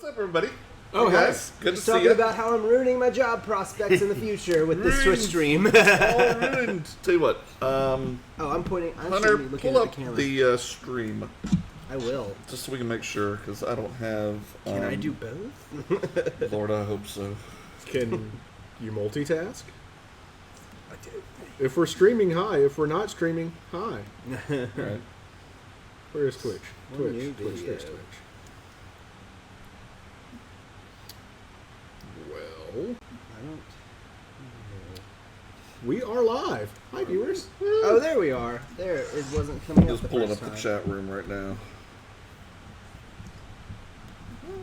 up, everybody? Oh, hey guys. Good to Just see talking you. about how I'm ruining my job prospects in the future with this Twitch stream. All ruined. Tell you what. Oh, I'm pointing. I Hunter, should be looking pull at up the camera. the stream. I will. Just so we can make sure, because I don't have... Can I do both? Lord, I hope so. Can you multitask? I do. If we're streaming, hi. If we're not streaming, hi. All right. Where's Twitch? One new Twitch, video. there's Twitch. Well, I don't. we are live. Hi, viewers. Oh, there we are. There, it wasn't coming I'm up just the pulling first up the time. chat room right now.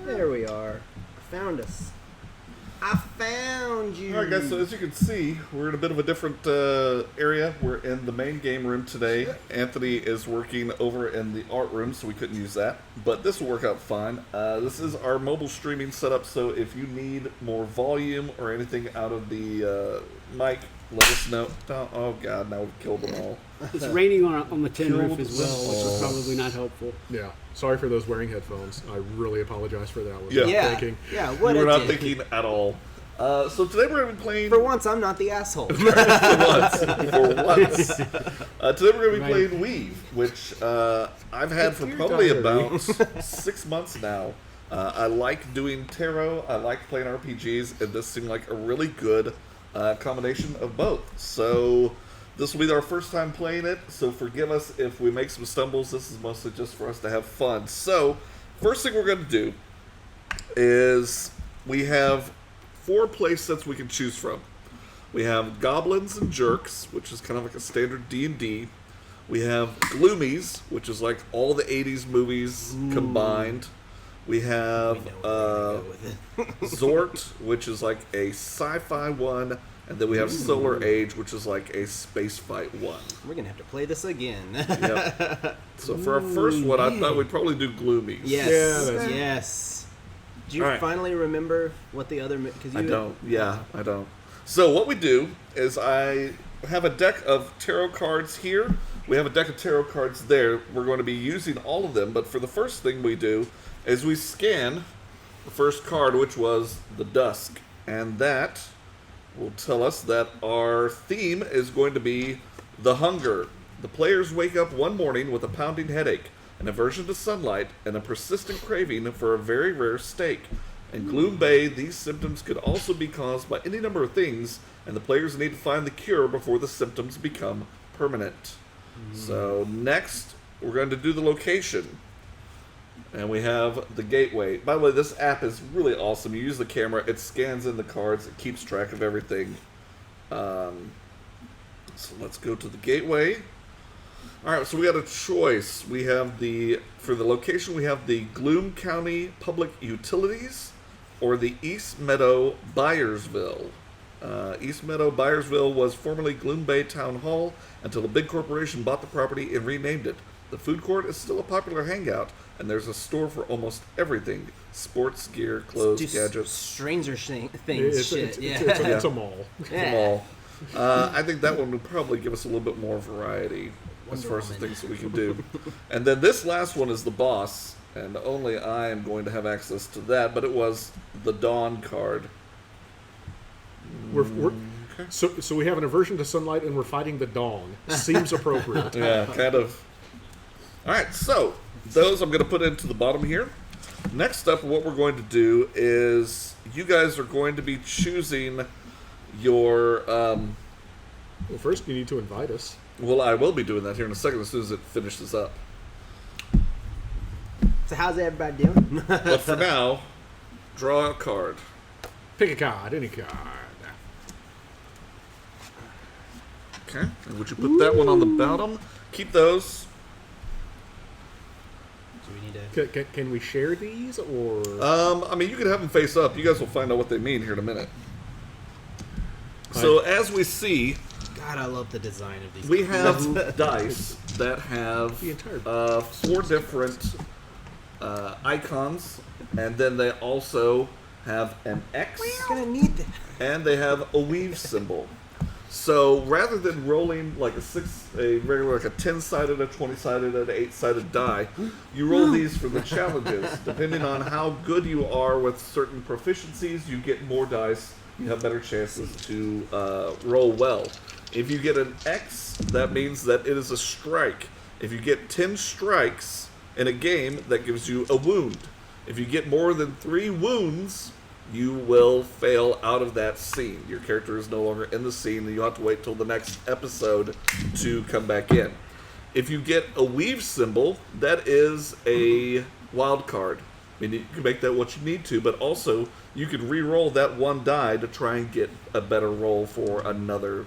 There we are. Found us. I found you. All right, guys, so as you can see, we're in a bit of a different area. We're in the main game room today. Anthony is working over in the art room, so we couldn't use that. But this will work out fine. This is our mobile streaming setup, so if you need more volume or anything out of the mic, let us know. Oh, God, now we've killed them all. It's raining on the tin roof as well, Killed which is us. probably not helpful. Yeah. Sorry for those wearing headphones. I really apologize for that. Yeah. Yeah. Thinking. Yeah. What We a were not dick. thinking at all. So today we're going to be playing... For once, I'm not the asshole. For once. Today we're going to be Right. playing Weave, which I've had for Dear probably diary. about 6 months now. I like doing tarot, I like playing RPGs, and this seemed like a really good combination of both. So this will be our first time playing it, so forgive us if we make some stumbles. This is mostly just for us to have fun. So, first thing we're going to do is we have 4 play sets we can choose from. We have Goblins and Jerks, which is kind of like a standard D&D. We have Gloomies, which is like all the 80s movies combined. We have Zort, which is like a sci-fi one. And then we have Solar Age, which is like a space fight one. We're gonna have to play this again. Yep. So for our first one, I thought we'd probably do Gloomies. Yes. Yeah, that's- Yes. Do you All right. finally remember what the other? Because I don't. Yeah, I don't. So what we do is I have a deck of tarot cards here. We have a deck of tarot cards there. We're going to be using all of them. But for the first thing we do is we scan the first card, which was the Dusk. And that will tell us that our theme is going to be the hunger. The players wake up one morning with a pounding headache, an aversion to sunlight, and a persistent craving for a very rare steak. In Gloom Bay, these symptoms could also be caused by any number of things, and the players need to find the cure before the symptoms become permanent. So next, we're going to do the location. And we have the gateway. By the way, this app is really awesome. You use the camera, it scans in the cards, it keeps track of everything. So let's go to the gateway. Alright, so we got a choice. We have for the location, we have the Gloom County Public Utilities or the East Meadow Byersville. East Meadow Byersville was formerly Gloom Bay Town Hall until a big corporation bought the property and renamed it. The food court is still a popular hangout, and there's a store for almost everything. Sports, gear, clothes, gadgets. Stranger Things It's, shit. it's, yeah. it's a mall. Them all. I think that one would probably give us a little bit more variety as far as the Woman. things that we can do. And then this last one is the boss, and only I am going to have access to that, but it was the Dawn card. We're so we have an aversion to sunlight, and we're fighting the dawn. Seems appropriate. Yeah, kind of. Alright, so those I'm going to put into the bottom here. Next up, what we're going to do is you guys are going to be choosing your... Well, first you need to invite us. well, I will be doing that here in a second as soon as it finishes up. So how's everybody doing? But for now, draw a card. Pick a card, any card. Okay, and would you put that one on the bottom? Keep those. So we need to. Can we share these, or I mean, you can have them face up. You guys will find out what they mean here in a minute. So as we see, God, I love the design of these. we have dice that have The entire 4 different icons, and then they also have an X, We're gonna need that. and they have a weave symbol. So rather than rolling like a regular like a 10-sided, a 20-sided, an 8-sided die, you roll these for the challenges. Depending on how good you are with certain proficiencies, you get more dice. You have better chances to roll well. If you get an X, that means that it is a strike. If you get 10 strikes in a game, that gives you a wound. If you get more than 3 wounds, you will fail out of that scene. Your character is no longer in the scene, and you have to wait till the next episode to come back in. If you get a weave symbol, that is a wild card. I mean, you can make that what you need to, but also you can re-roll that one die to try and get a better roll for another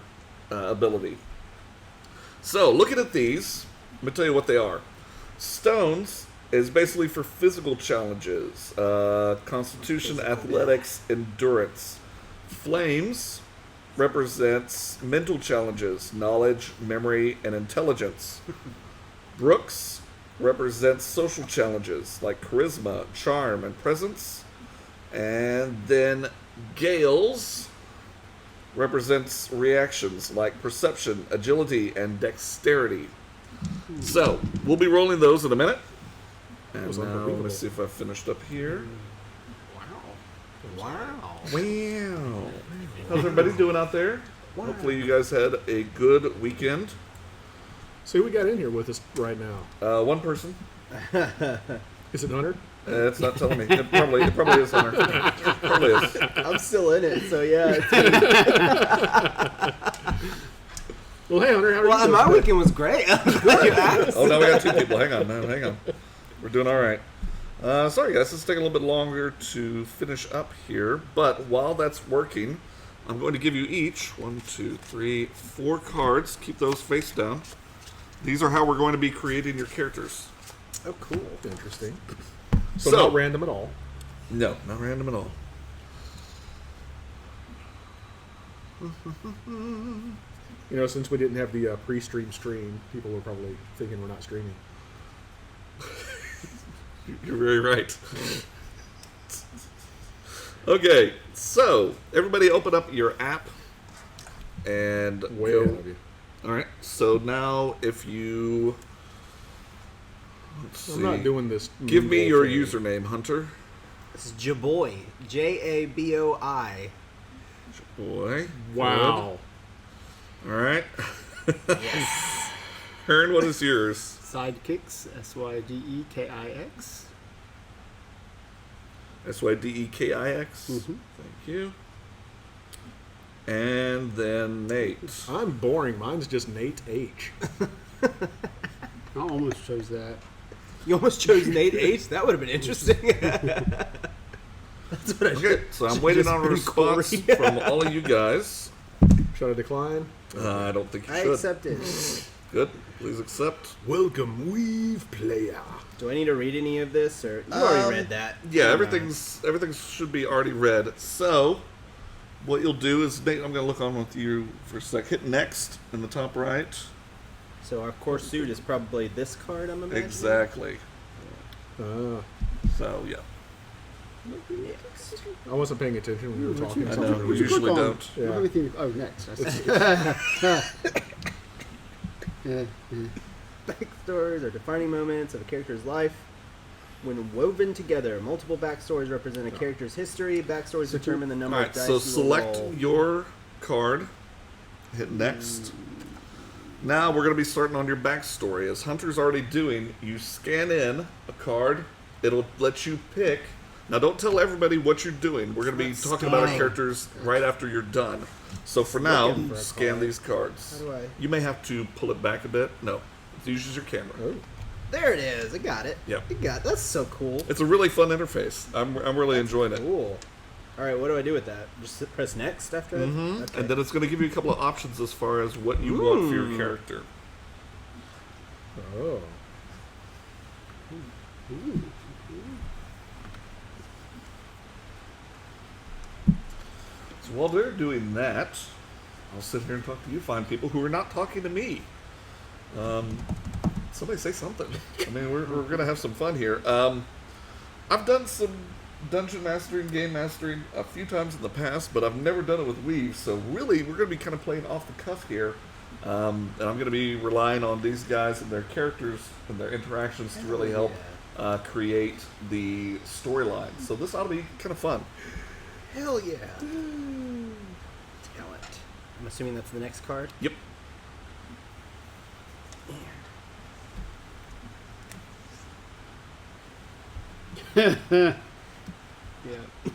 ability. So, looking at these, let me tell you what they are. Stones is basically for physical challenges, constitution, athletics, endurance. Flames represents mental challenges, knowledge, memory, and intelligence. Brooks represents social challenges like charisma, charm, and presence. And then Gales represents reactions like perception, agility, and dexterity. So, we'll be rolling those in a minute. And was now, unbelievable. let me see if I've finished up here. Wow. Wow. How's everybody doing out there? Hopefully you guys had a good weekend. See who we got in here with us right now. One person. Is it Hunter? It's not telling me. It probably is Hunter. It probably is. I'm still in it, so yeah. It's Well, hey Hunter, how are well, you doing? my weekend was great. I'm glad you asked. Oh, now we got 2 people. Hang on, man. Hang on. We're doing all right. Sorry, guys. It's taking a little bit longer to finish up here. But while that's working, I'm going to give you each 1, 2, 3, 4 cards. Keep those face down. These are how we're going to be creating your characters. Oh, cool. Interesting. So, So- not random at all. No, not random at all. You know, since we didn't have the pre-stream stream, people were probably thinking we're not streaming. You're very right. Okay, so everybody open up your app and Way go. ahead of you. All right. So now, if you let's I'm see, not doing this. give me your thing. username, Hunter. This is Jaboi. Jaboi. Boy. Wow. Good. All right. Yes. Hearn, what is yours? Sidekicks, SYDEKIX. SYDEKIX. Mhm. Thank you. And then Nate. I'm boring. Mine's just Nate H. I almost chose that. You almost chose Nate H. That would have been interesting. That's what I Okay, should. so I'm waiting on a been response Corey. from all of you guys. Should I decline? I don't think you I should. accept it. Good. Please accept. Welcome, Weave Player. Do I need to read any of this, or you already read that? Yeah, Never everything should be already read. So, what you'll do is, Nate, I'm going to look on with you for a sec. Hit next in the top right. mind. So our core suit is probably this card. I'm imagining. Exactly. Uh, So, yeah. Next. I wasn't paying attention when you were talking. I so know, I'm gonna we read it. usually Click on- don't. Yeah. Everything. Oh, next. Yeah. Backstories are defining moments of a character's life. When woven together, multiple backstories represent a character's history. Backstories determine the number All of right, dice so you will select roll. your card. Hit next. Now we're going to be starting on your backstory. As Hunter's already doing, you scan in a card. It'll let you pick. Now don't tell everybody what you're doing. We're going to be talking about our Scanning. characters right after you're done. So for now, Looking for a scan card. these cards. How do I- You may have to pull it back a bit. No, use your camera. Oh. There it is. I got it. Yep. I got. That's so cool. It's a really fun interface. I'm really enjoying it. Cool. All right, what do I do with that? Just press next after that. Mhm. Okay. And then it's going to give you a couple of options as far as what you want for your Ooh. character. Oh. So while they're doing that, I'll sit here and talk to you fine people who are not talking to me. Somebody say something. I mean, we're going to have some fun here. I've done some dungeon mastering, game mastering a few times in the past, but I've never done it with Weave. So really, we're going to be kind of playing off the cuff here, and I'm going to be relying on these guys and their characters and their interactions to really help create the storyline. So this ought to be kind of fun. Hell yeah. Talent. I'm assuming that's the next card. Yep. Yeah.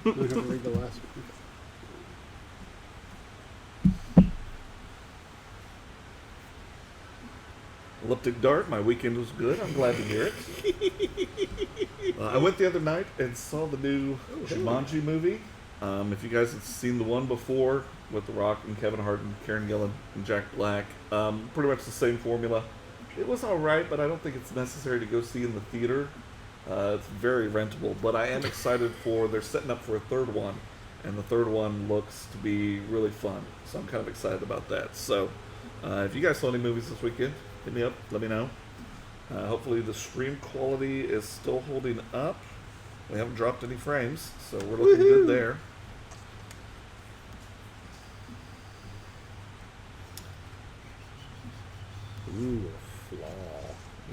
I'm gonna read the last one. Elliptic Dart, my weekend was good. I'm glad to hear it. I went the other night and saw the new Jumanji movie. If you guys have seen the one before with The Rock and Kevin Hart and Karen Gillan and Jack Black, pretty much the same formula. It was alright, but I don't think it's necessary to go see in the theater. It's very rentable, but I am excited they're setting up for a third one, and the third one looks to be really fun, so I'm kind of excited about that. So, if you guys saw any movies this weekend, hit me up, let me know. Hopefully the stream quality is still holding up. We haven't dropped any frames, so we're looking good there. Ooh, a flaw.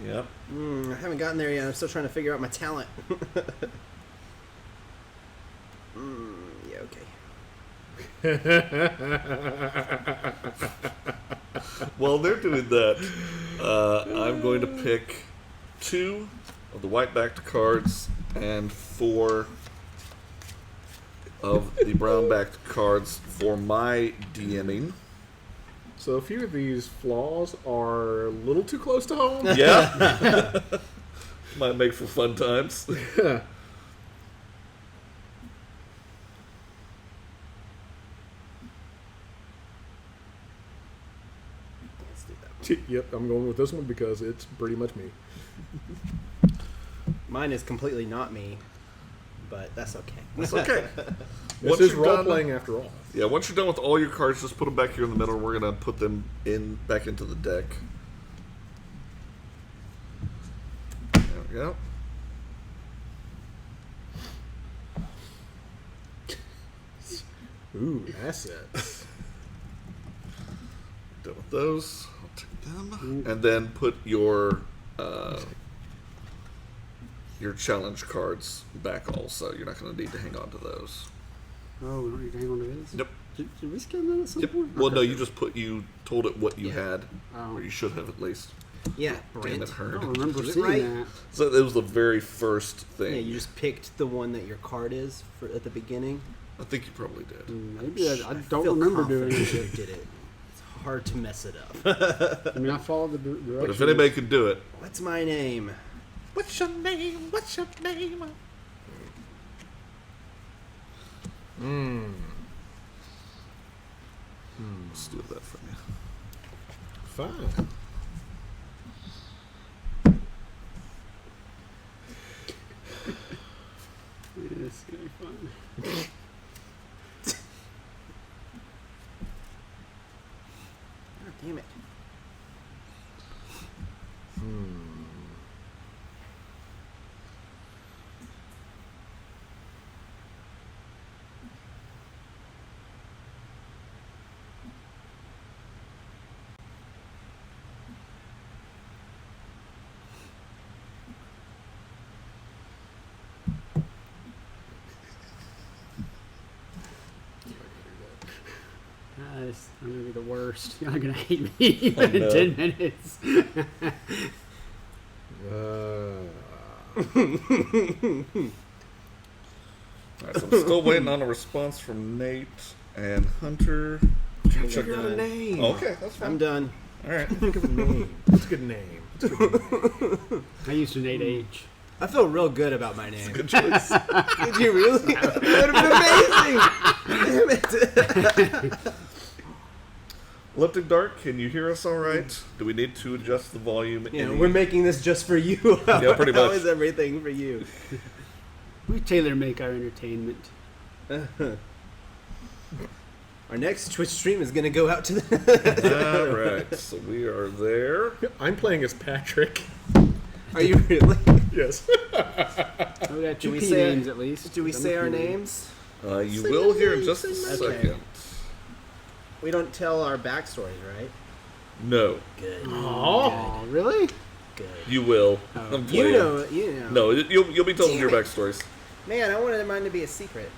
Yep. I haven't gotten there yet. I'm still trying to figure out my talent. Yeah, okay. While they're doing that, I'm going to pick 2 of the white-backed cards and 4 of the brown-backed cards for my DMing. So a few of these flaws are a little too close to home. Yeah. Might make for fun times. Yeah. Let's do that. Yep, I'm going with this one because it's pretty much me. Mine is completely not me, but that's okay. It's okay. This Once is you're role done- playing after all. Yeah, once you're done with all your cards, just put them back here in the middle. We're going to put them back into the deck. There we go. Ooh, assets. Done with those. I'll take them. And then put your challenge cards back also. You're not going to need to hang on to those. Oh, we don't need to hang on to this? Yep. Did we scan that at some Yep. point? Well, no, Okay. you told it what you had, Oh. or you should have at least. Yeah, Damn Brent. it, I Heard. don't remember Is it seeing right? that. So it was the very first thing. Yeah, you just picked the one that your card is at the beginning. I think you probably did. Maybe I don't feel remember doing confident you it. did it. It's hard to mess it up. I mean, I followed the directions. But if anybody could do it, What's my name? what's your name? What's your name? Let's do that for me. Fine. It's gonna be fun. God damn it. I'm gonna be the worst. You're not gonna hate me Oh, in no. 10 minutes. All right, so I'm still waiting on a response from Nate and Hunter. Figure out a name. Okay, that's fine. I'm done. All right. Think of a name. What's a good name? What's a good name? I used an 8H. I feel real good about my name. Good choice. Did you really? That would have been amazing. Damn it. Elliptic Dark, can you hear us all right? Do we need to adjust the volume? You know, any- we're making this just for you. Yeah, pretty How much. is everything for you? We tailor make our entertainment. Our next Twitch stream is going to go out to the... All right, so we are there. I'm playing as Patrick. Are you really? Yes. We got Do two we P say- names at least. Do we say our names? You will here in just a Okay. second. We don't tell our backstories, right? No, Good. Oh, really? Good. you will. Oh. I'm You playing. know. No, you'll be told Damn your it. backstories. Man, I wanted mine to be a secret.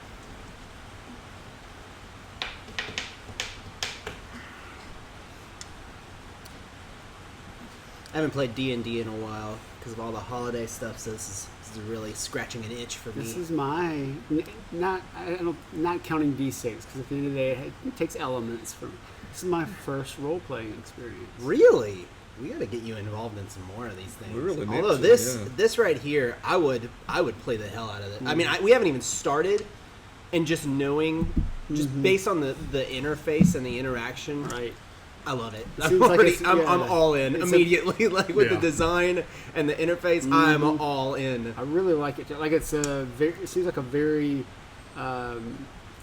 I haven't played D&D in a while because of all the holiday stuff, so this is really scratching an itch for me. This is my not not counting D6 because at the end of the day it takes elements from. This is my first role playing experience. Really? We got to get you involved in some more of these things. We really need Although to, this yeah. this right here, I would play the hell out of it. I mean, we haven't even started, and just knowing, just based on the interface and the interaction, Right. I love it. It I'm, seems like already, it's- I'm yeah. all in It's immediately. Like with the Yeah. design and the interface, I'm all in. I really like it. Like it's a very, it seems like a very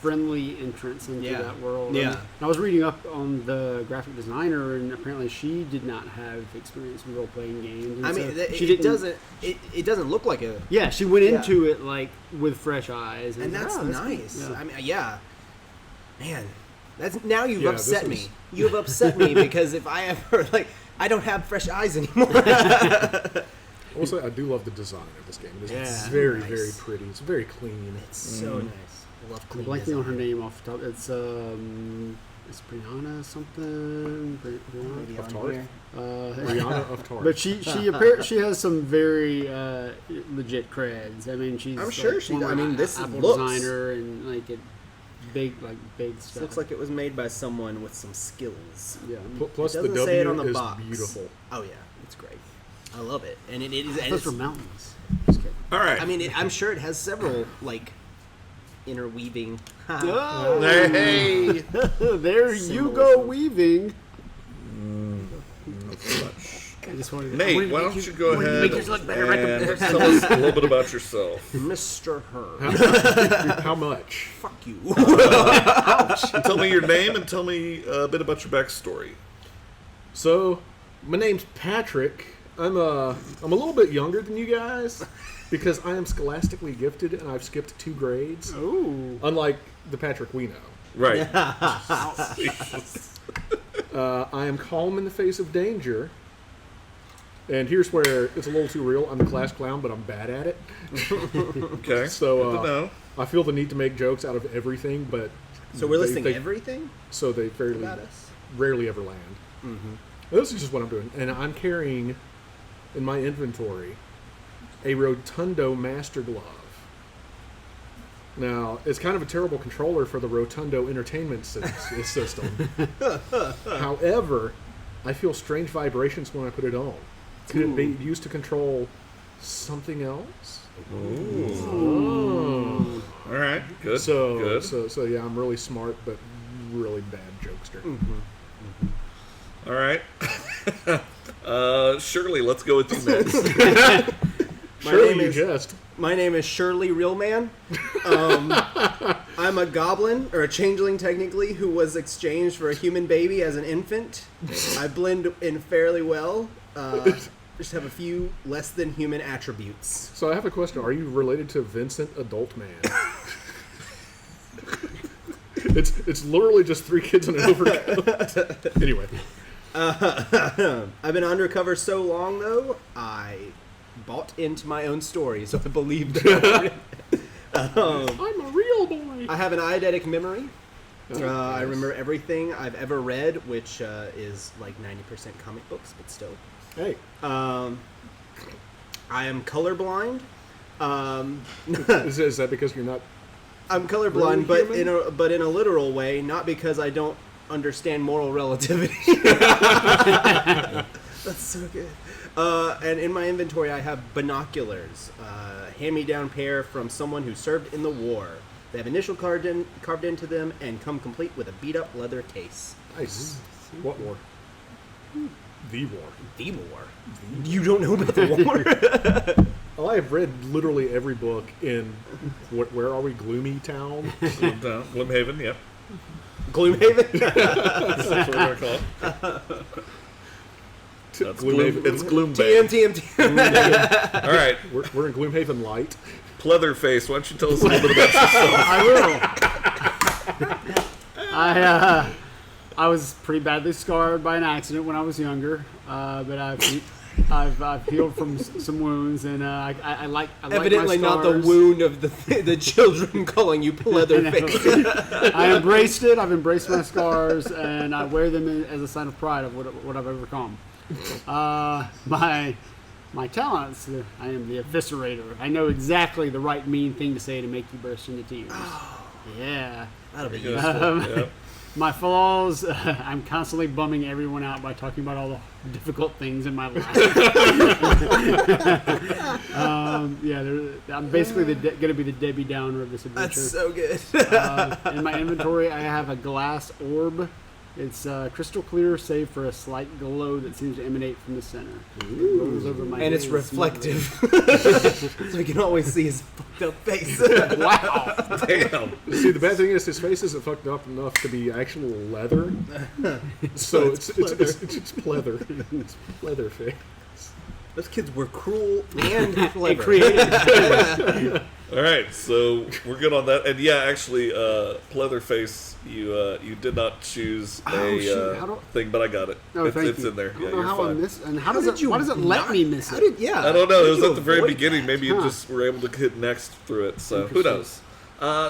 friendly entrance into Yeah. that world. Yeah. And I was reading up on the graphic designer, and apparently she did not have experience in role playing games. And I mean, so it, she it didn't. doesn't it doesn't look like a, Yeah, she went Yeah. into it like with fresh eyes, and that's oh, nice. cool. Yeah. I mean, yeah, man, that's now you've Yeah, upset this me. is- You've upset me because if I ever I don't have fresh eyes anymore. Also, I do love the design of this game. It's Yeah. very, Nice. very pretty. It's very clean. It's so nice. I love I'm clean blanking on her design. name off the top. It's Brianna something. Brianna? Maybe Of on Tart? here. Rihanna of Tart. But she she has some very legit creds. I mean, she's I'm sure like, she- former I mean, this Apple looks- designer and like it big This stuff. looks like it was made by someone with some skills. yeah. Plus, It the doesn't say it on W the is box. beautiful. Oh yeah, it's great. I love it, and it is. And Those it's, were mountains. Just kidding. All right. I mean, I'm sure it has several like interweaving. Oh, hey. there you go Symbolism. weaving. I just wanted to, I Nate, wanted to why make don't you go wanted to ahead make yours look better. and tell us a little bit about yourself? Mr. Her. How much? Fuck you. Tell me your name and tell me a bit about your backstory. So, my name's Patrick. I'm a little bit younger than you guys because I am scholastically gifted and I've skipped 2 grades. Ooh. Unlike the Patrick we know. Right. I am calm in the face of danger. And here's where it's a little too real. I'm the class clown, but I'm bad at it. Okay. So, Good to know. I feel the need to make jokes out of everything, but So we're they- listing they- everything so they fairly about us. rarely ever land. Mm-hmm. This is just what I'm doing, and I'm carrying in my inventory a Rotundo Master Glove. Now, it's kind of a terrible controller for the Rotundo Entertainment System. However, I feel strange vibrations when I put it on. Could it be used to control something else? Oh. All right. Good. So, Good. so yeah, I'm really smart, but really bad jokester. All right. Shirley, let's go with you next. My Surely name you is- jest. My name is Shirley Realman. I'm a goblin, or a changeling technically, who was exchanged for a human baby as an infant. I blend in fairly well. Just have a few less than human attributes. So I have a question. Are you related to Vincent Adult Man? It's literally just 3 kids in an overcoat. Anyway. I've been undercover so long, though, I bought into my own story, so I believed it. I'm a real boy. I have an eidetic memory. I Yes. remember everything I've ever read, which is like 90% comic books, but still. Hey, I am colorblind. is that because you're not? I'm colorblind, but human? in a literal way, not because I don't understand moral relativity. That's so good. And in my inventory, I have binoculars, hand-me-down pair from someone who served in the war. They have initial carved into them and come complete with a beat-up leather case. Nice. What war? The war. The war. You don't know about the war? Well, I have read literally every book in where are we? Gloomy Town. Gloomhaven, yep. Gloomhaven. That's what we're going to call it. That's Gloomhaven. It's Gloomhaven. TM. All right, We're in Gloomhaven Light. Pleatherface, why don't you tell us a little bit about yourself? I will. I was pretty badly scarred by an accident when I was younger, but I've healed from some wounds, and I like Evidently my not the scars. wound of the children calling you Pleatherface. I embraced it. I've embraced my scars, and I wear them as a sign of pride of what I've overcome. My talents, I am the eviscerator. I know exactly the right mean thing to say to make you burst into tears. Yeah. That'll be Useful, useful. yeah. My flaws, I'm constantly bumming everyone out by talking about all the difficult things in my life. I'm basically going to be the Debbie Downer of this adventure. That's so good. In my inventory, I have a glass orb. It's crystal clear, save for a slight glow that seems to emanate from the center. It rolls over my And it's gaze reflective. So we can always see his fucked up face. Wow. Damn. See, the bad thing is his face isn't fucked up enough to be actual leather. So it's pleather. It's pleather face. Those kids were cruel and clever. Creative. All right, so we're good on that. And yeah, actually, Pleatherface, you did not choose shoot. How do- thing, but I got it. Oh, thank it's you. in there. I don't Yeah, know you're how I fine. missed, and how How does did it? you Why does it let not- me miss How it? did, yeah. I don't know. How It did was you at the very avoid beginning. that? Maybe you Huh. just were able to hit next through it. So who knows?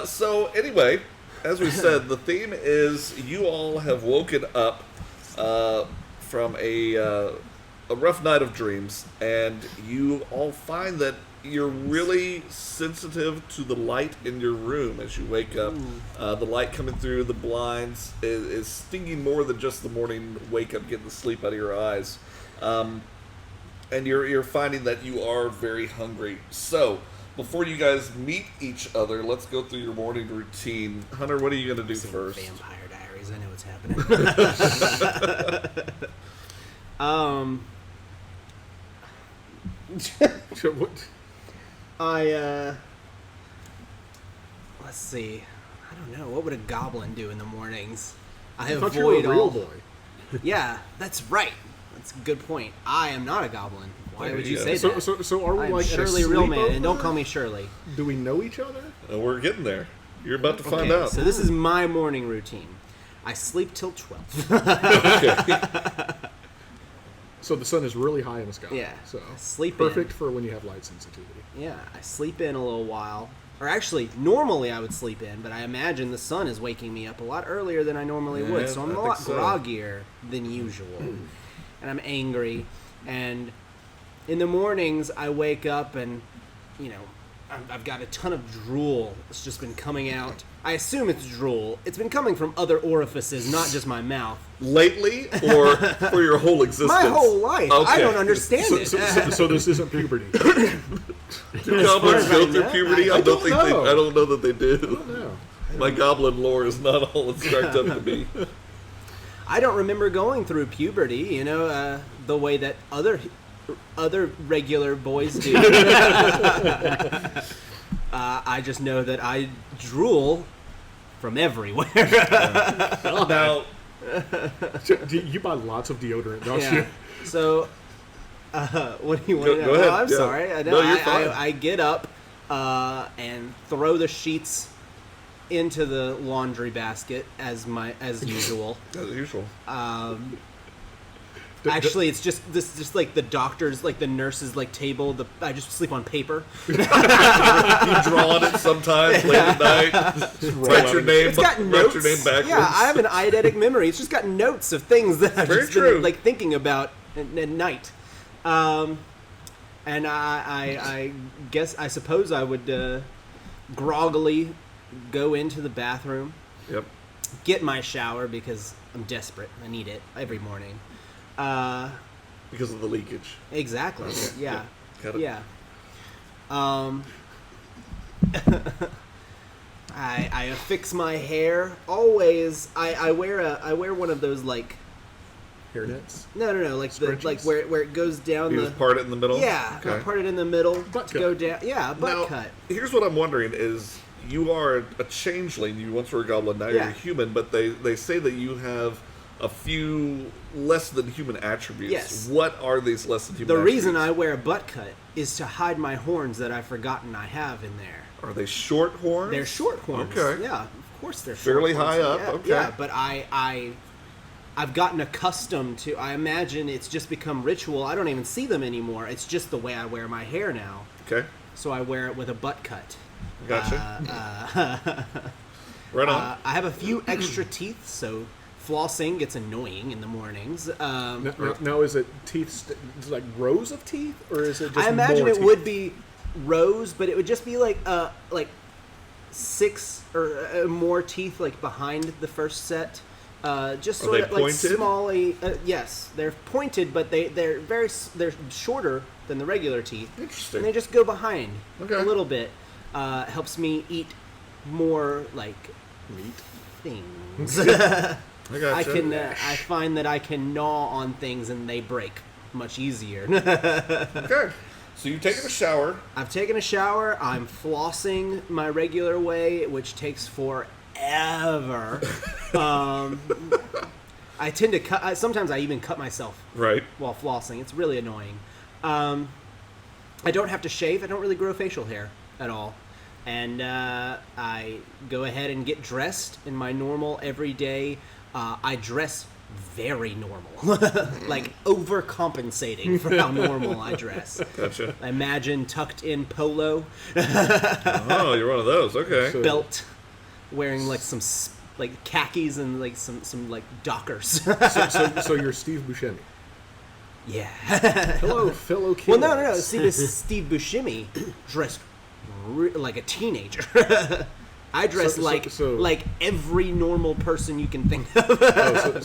So anyway, as we said, the theme is you all have woken up from a rough night of dreams, and you all find that you're really sensitive to the light in your room as you wake up. The light coming through the blinds is stinging more than just the morning wake up, getting the sleep out of your eyes. And you're finding that you are very hungry. So, before you guys meet each other, let's go through your morning routine. Hunter, what are you going to do first? Vampire Diaries. I know what's happening. So what? Let's see. I don't know. What would a goblin do in the mornings? I I thought you were a avoid real all. boy. Yeah, that's right. That's a good point. I am not a goblin. Why There would you you go. say So, that? so are we I'm like Shirley at a Real Man, sleepover? and don't call me Shirley. Do we know each other? We're getting there. You're about to find Okay, out. so this is my morning routine. I sleep till 12. Okay. So the sun is really high in the sky. Yeah. So Sleep perfect in. for when you have light sensitivity. Yeah, I sleep in a little while. Or actually, normally I would sleep in, but I imagine the sun is waking me up a lot earlier than I normally Yeah, would. So I'm I a think lot so. groggier than usual. And I'm angry. And in the mornings, I wake up and, you know, I've got a ton of drool. It's just been coming out. I assume it's drool. It's been coming from other orifices, not just my mouth. Lately, or for your whole existence? My whole life. I Okay. don't understand So, it. so this isn't puberty. Do goblins as go I through know, puberty? I I don't don't think know. I don't know that they do. No. My goblin lore is not all it's cracked up to be. I don't remember going through puberty, you know, the way that other regular boys do. I just know that I drool from everywhere. Now, You buy lots of deodorant, don't Yeah. you? So, what do you want to know? Go ahead, Oh, I'm yeah. sorry. I, No, you're fine. I get up and throw the sheets into the laundry basket as usual. as usual. Actually, it's just like the doctor's, like the nurse's, like table. I just sleep on paper. You draw on it sometimes late at night. Write your name. It's got Write notes. your name backwards. Yeah, I have an eidetic memory. It's just got notes of things that I've Very just true. been like thinking about at night. And I guess I suppose I would groggily go into the bathroom, Yep. get my shower because I'm desperate. I need it every morning. Because of the leakage. Exactly. Yeah. Got it. Yeah. I affix my hair. Always. I wear one of those like Hairnets. no like the Scrunchies? like where it goes down You the just part it in the middle? yeah I Okay. part it in the middle Butt to cut. go down butt Now, cut. here's what I'm wondering is, you are a changeling. You once were a goblin, now you're Yeah. a human, but they say that you have a few less than human attributes. Yes. What are these less than human The attributes? reason I wear a butt cut is to hide my horns that I've forgotten I have in there. Are they short horns? They're short horns. Okay. Yeah, of course they're Fairly short high horns. up, Yeah, okay. Yeah, but I've gotten accustomed to. I imagine it's just become ritual. I don't even see them anymore. It's just the way I wear my hair now. Okay. So I wear it with a butt cut. Gotcha. Right on. I have a few extra teeth, so flossing gets annoying in the mornings. Now, is it teeth, like rows of teeth, or is it just I imagine more it teeth? would be rows, but it would just be like 6 or more teeth like behind the first set. Just Are sort they of like pointed? smally. Yes, they're pointed, but they're shorter than the regular teeth. Interesting. And they just go behind Okay. a little bit. Helps me eat more like Meat. things. I gotcha. I can. I find that I can gnaw on things and they break much easier. Okay. So you've taken a shower. I've taken a shower. I'm flossing my regular way, which takes forever. I tend to cut. Sometimes I even cut myself Right. while flossing. It's really annoying. I don't have to shave. I don't really grow facial hair at all. And I go ahead and get dressed in my normal everyday. I dress very normal, like overcompensating for how normal I dress. Gotcha. Imagine tucked in polo, Oh, you're one of those. Okay. So- belt, wearing like some like khakis and like some like dockers. So you're Steve Buscemi. Yeah. Hello, fellow kids. Well, no. See, this Steve Buscemi dressed like a teenager. I dress So- like every normal person you can think of. Oh,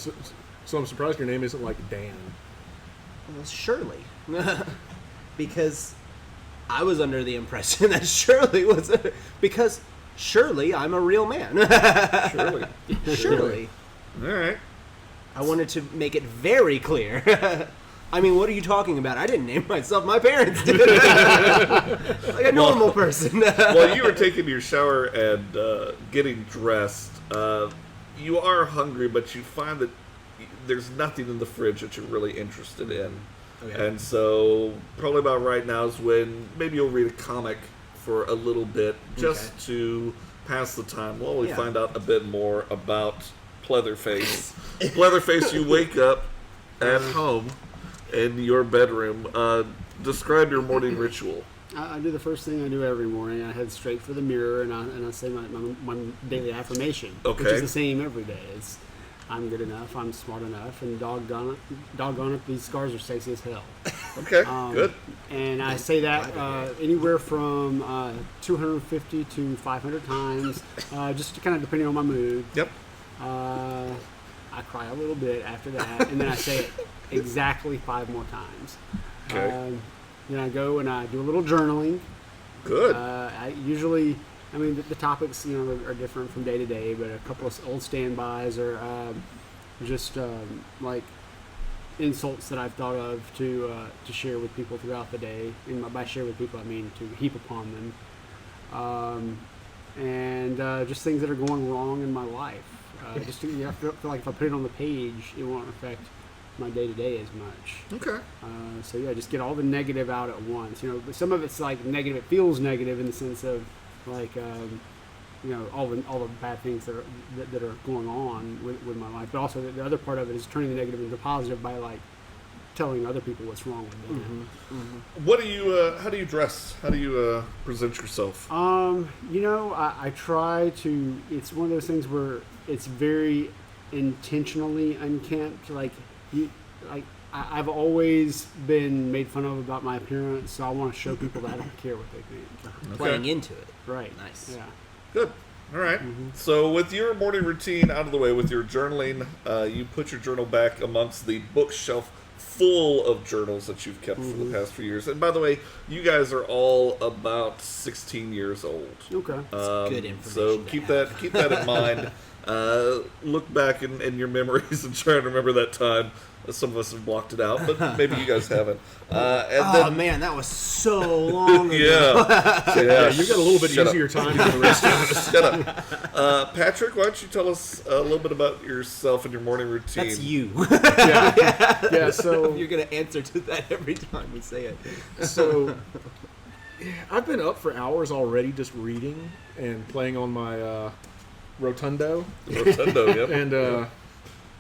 so I'm surprised your name isn't like Dan. Well, Shirley, because I was under the impression that Shirley was because surely I'm a real man. Surely. Surely, All right. I wanted to make it very clear. I mean, what are you talking about? I didn't name myself. My parents did. Like a normal person. While you were taking your shower and getting dressed, you are hungry, but you find that there's nothing in the fridge that you're really interested in. Okay. And so, probably about right now is when maybe you'll read a comic for a little bit just to pass the time while we Yeah. find out a bit more about Pleatherface. Pleatherface, you wake up at home in your bedroom. Describe your morning ritual. I do the first thing I do every morning. I head straight for the mirror and I say my daily affirmation, which Okay. is the same every day. It's I'm good enough, I'm smart enough, and doggone it, these scars are sexy as hell. Okay, good. And I say that anywhere from 250 to 500 times, just kind of depending on my mood. Yep. I cry a little bit after that, and then I say it exactly 5 more times. Okay. Then I go and I do a little journaling. Good. I usually, the topics, are different from day to day, but a couple of old standbys are just like insults that I've thought of to share with people throughout the day. And by share with people, I mean to heap upon them. And just things that are going wrong in my life. I feel like if I put it on the page, it won't affect my day to day as much. Okay. So yeah, just get all the negative out at once. But some of it's like negative. It feels negative in the sense of like all the bad things that are going on with my life. But also the other part of it is turning the negative into positive by like telling other people what's wrong with them. What do you? How do you dress? How do you present yourself? I try to. It's one of those things where it's very intentionally unkempt. I've always been made fun of about my appearance, so I want to show people that I don't care what they think. Playing into it. Right. Nice. Yeah. Good. All right. So with your morning routine out of the way, with your journaling, you put your journal back amongst the bookshelf full of journals that you've kept for the past few years. And by the way, you guys are all about 16 years old. Okay. Good information So to keep have. that in mind. Look back in your memories and try and remember that time Some of us have blocked it out, but maybe you guys haven't. And Man, that was so long ago. Yeah, You got a little bit Shut up. easier time than the rest of us. Shut up. Patrick, why don't you tell us a little bit about yourself and your morning routine? That's you. Yeah, so You're going to answer to that every time we say it. So, I've been up for hours already just reading and playing on my Rotundo. Rotundo, yep. And,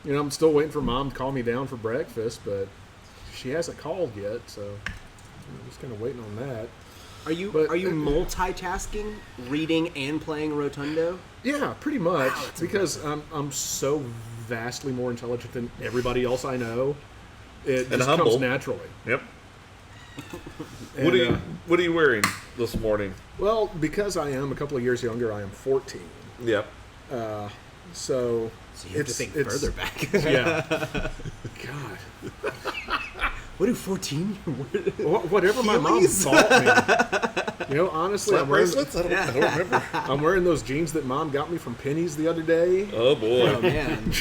I'm still waiting for Mom to call me down for breakfast, but she hasn't called yet, so I'm just kind of waiting on that. Are you But- multitasking, reading and playing Rotundo? Yeah, pretty much, Wow, that's because I'm so vastly more intelligent than everybody else I know. It And just humble. comes naturally. Yep. And, What are you wearing this morning? well, because I am a couple of years younger, I am 14. Yep. So You have to think it's- further back. Yeah. God. What do 14? Whatever my mom Heelys? bought me. Honestly, Slap bracelets? I don't remember. I'm wearing those jeans that Mom got me from Penny's the other day. Oh boy. Oh, man.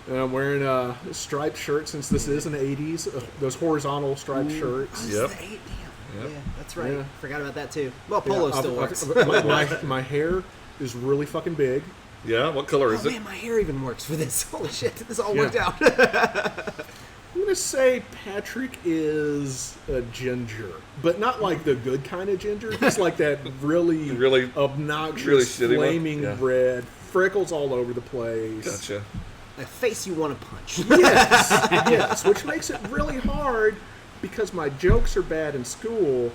And I'm wearing a striped shirt since this is an 80s. Those horizontal striped shirts. Yep. Damn. Yep. Yeah, that's right. Yeah. Forgot about that, too. Well, polo Yeah, still works. my hair is really fucking big. Yeah. What color is Oh, it? man, my hair even works for this. Holy shit, this all Yeah. worked out. I'm gonna say Patrick is a ginger, but not like the good kind of ginger. Just like that really, Really- obnoxious, really shitty one? flaming Yeah. red, freckles all over the place. Gotcha. A face you want to punch. Yes, yes, which makes it really hard because my jokes are bad in school,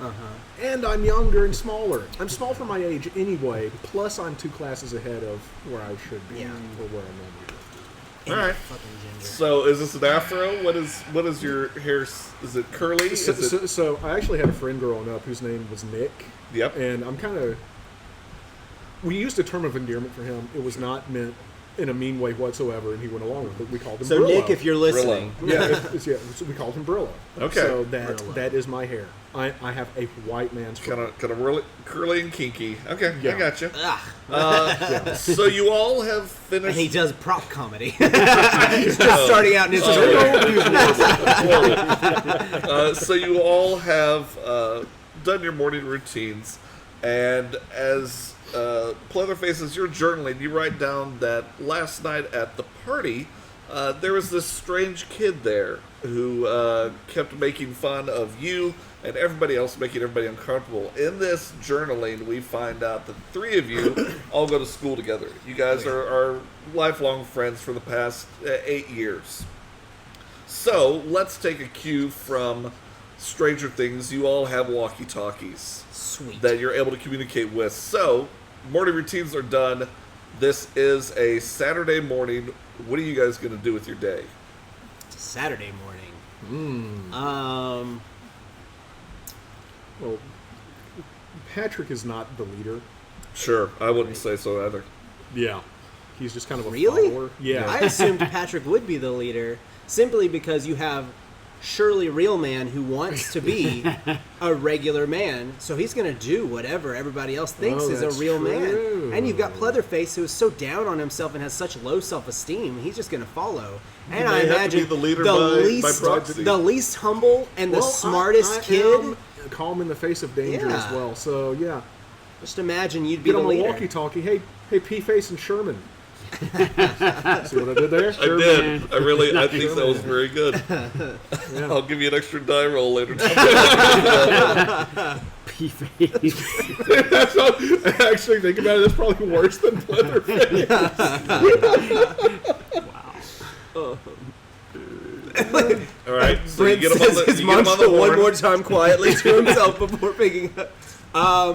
and I'm younger and smaller. I'm small for my age anyway. Plus, I'm 2 classes ahead of where I should be, Yeah. or where I'm not. All right. Fucking ginger. So is this an afro? What is your hair? Is it curly? Is it? So I actually had a friend growing up whose name was Nick. Yep. And I'm kind of. We used a term of endearment for him. It was not meant in a mean way whatsoever, and he went along with it. We called him So, Brillo. Nick, if you're listening, So we called him Brillo. Okay. So Brillo. that is my hair. I have a white man's Kind fro. of really curly and kinky. Okay, I Yeah. gotcha. ugh, So you all have and finished. he does prop comedy. He's just starting out in his career. So you all have done your morning routines, and as Pleatherface, as you're journaling, you write down that last night at the party, there was this strange kid there who kept making fun of you and everybody else, making everybody uncomfortable. In this journaling, we find out that 3 of you all go to school together. You guys are lifelong friends for the past 8 years. So let's take a cue from Stranger Things. You all have walkie-talkies Sweet. that you're able to communicate with. So morning routines are done. This is a Saturday morning. What are you guys going to do with your day? It's a Saturday morning. Well, Patrick is not the leader. Sure, I wouldn't say so either. Yeah. He's just kind of a Really? follower. Yeah. I assumed Patrick would be the leader simply because you have Shirley Real Man who wants to be a regular man, so he's going to do whatever everybody else thinks Oh, is a that's real true. man. And you've got Pleatherface who is so down on himself and has such low self-esteem, he's just going to follow. And I may have to imagine be the leader by proxy. the least humble and the Well, smartest I kid. am calm in the face of danger Yeah. as well. So, yeah. Just imagine you'd be Get the on the leader. walkie-talkie. Hey, P-Face and Sherman. See what I did there? I did. I think that was very good. Yeah. I'll give you an extra die roll later. P-face. Actually, think about it. That's probably worse than Leatherface. All right. So Brent you get him on says the, his you get him on the mantra one horn. more time quietly to himself before picking up.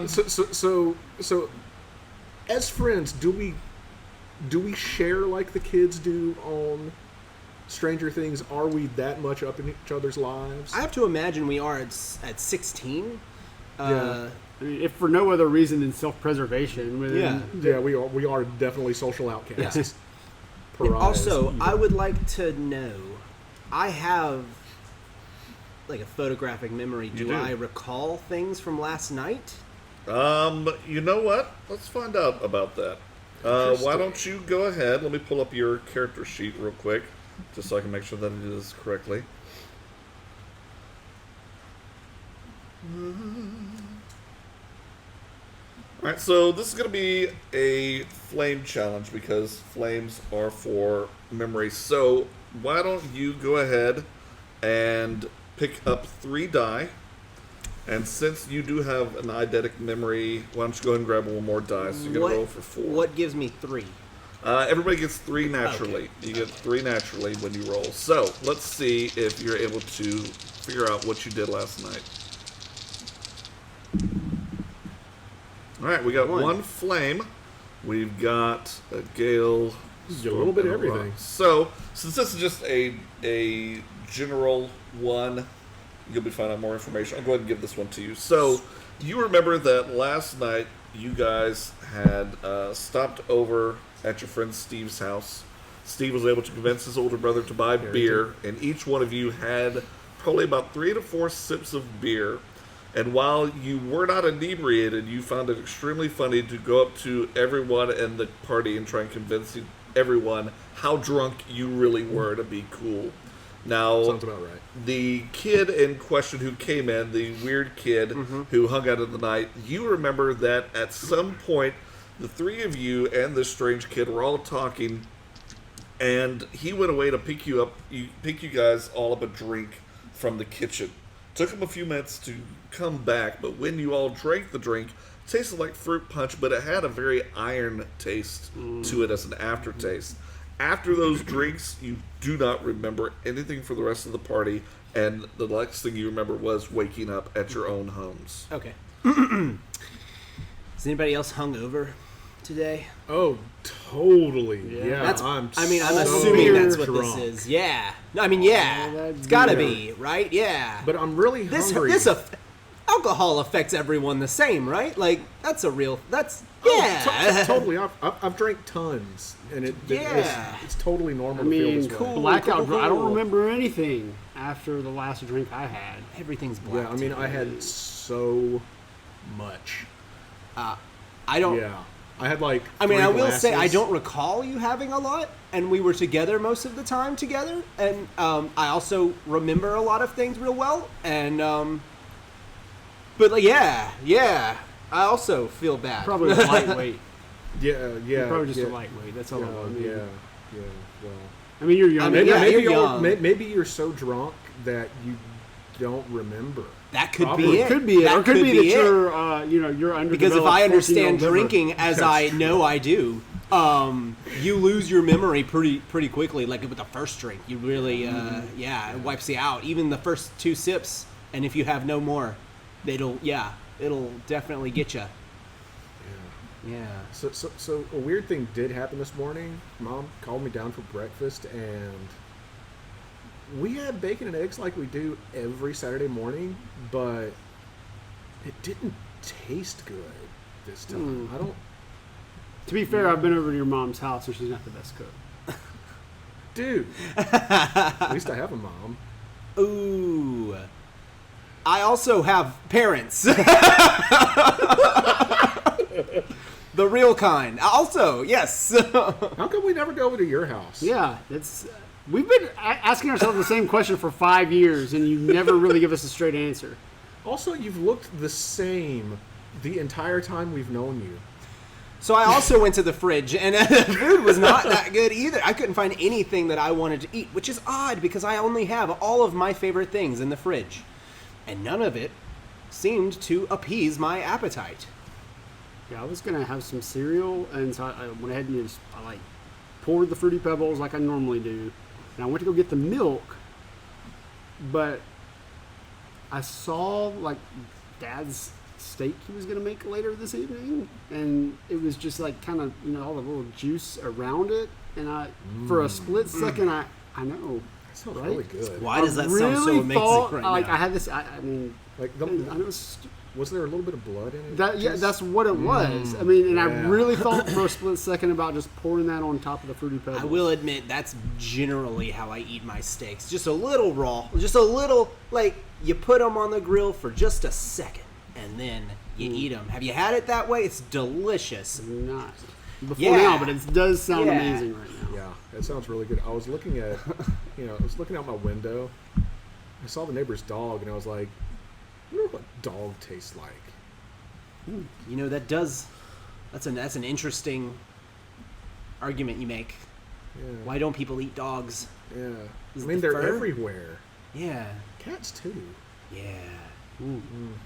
So, as friends, do we share like the kids do on Stranger Things? Are we that much up in each other's lives? I have to imagine we are at 16. Yeah. I mean, if for no other reason than self-preservation. Yeah. Yeah, we are definitely social outcasts. Pariahs. Also, I would like to know, I have like a photographic memory. Do do. I recall things from last night? You know what? Let's find out about that. Why don't you go ahead? Let me pull up your character sheet real quick. just so I can make sure that it is correctly. Alright, so this is going to be a flame challenge because flames are for memory. So why don't you go ahead and pick up 3 die. And since you do have an eidetic memory, why don't you go ahead and grab one more die? So you're going to roll for 4. What gives me 3? Everybody gets 3 naturally. Okay. You get 3 naturally when you roll. So let's see if you're able to figure out what you did last night. All right, we got 1 flame. We've got a gale. A little bit of and a rock. everything. So since this is just a general one, you'll be finding out more information. I'll go ahead and give this one to you. So you remember that last night you guys had stopped over at your friend Steve's house. Steve was able to convince his older brother to buy beer, and each one of you had probably about 3 to 4 sips of beer. And while you were not inebriated, you found it extremely funny to go up to everyone in the party and try and convince everyone how drunk you really were to be cool. Now, Sounds about right. the kid in question who came in, the weird kid who hung out in the night, you remember that at some point, the 3 of you and this strange kid were all talking, and he went away to pick you guys all up a drink from the kitchen. Took him a few minutes to come back, but when you all drank the drink, it tasted like fruit punch, but it had a very iron taste to it as an aftertaste. After those drinks, you do not remember anything for the rest of the party, and the next thing you remember was waking up at your own homes. Okay. Is anybody else hungover today? Oh, totally. Yeah, I'm so assuming that's what drunk. this is. Yeah. No, I mean, yeah. It's gotta be, right? Yeah. But I'm really hungry. Alcohol affects everyone the same, right? Like, that's a real, Totally. I've drank tons, and it's totally normal I to feel mean, this way. blackout. cool. I don't remember anything after the last drink I had. Everything's black. Yeah, I mean, I had so much. I don't. Yeah, I had like. I mean, 3 I will say I glasses. don't recall you having a lot, and we were together most of the time together, and I also remember a lot of things real well, and but like, yeah, I also feel bad. Probably a lightweight. Yeah. You're probably just yeah, a lightweight. That's all. Yeah, I mean, yeah. Well, I mean, you're young. I mean, maybe you're young. maybe you're so drunk that you don't remember. That could Probably. be it. Could be it. That Or could be that it. you're underdeveloped. Because if I understand 14-year-old liver. drinking as I know I do, you lose your memory pretty quickly. Like with the first drink, you really, it wipes you out. Even the first 2 sips, and if you have no more, it'll definitely get you. Yeah. So a weird thing did happen this morning. Mom called me down for breakfast, and we had bacon and eggs like we do every Saturday morning, but it didn't taste good this time. I don't. To be fair, I've been over to your mom's house, and she's not the best cook. Dude. At least I have a mom. Ooh. I also have parents. The real kind. Also, yes. How come we never go over to your house? Yeah, it's. We've been asking ourselves the same question for 5 years, and you never really give us a straight answer. Also, you've looked the same the entire time we've known you. So I also went to the fridge, and the food was not that good either. I couldn't find anything that I wanted to eat, which is odd because I only have all of my favorite things in the fridge. And none of it seemed to appease my appetite. Yeah, I was gonna have some cereal, and so I went ahead and I poured the Fruity Pebbles like I normally do, and I went to go get the milk, but I saw like Dad's steak he was gonna make later this evening, and it was just like kind of all the little juice around it, and for a split second I know. That sounds Right? really good. Why does that sound so really amazing thought, right like now? I had this. I mean, Like, I know it's was there a little bit of blood in it? that's what it was. I mean, and I yeah. really thought for a split second about just pouring that on top of the Fruity Pebbles. I will admit that's generally how I eat my steaks. Just a little raw. Just a little, like, you put them on the grill for just a second, and then you eat them. Have you had it that way? It's delicious. Not. before now, but it does sound amazing right now. Yeah, it sounds really good. I was looking at, I was looking out my window. I saw the neighbor's dog, and I was like, I wonder what dog tastes like. You know, that's an interesting argument you make. Yeah. Why don't people eat dogs? Yeah. Is I it mean, the they're fur? everywhere. Yeah. Cats, too. Yeah.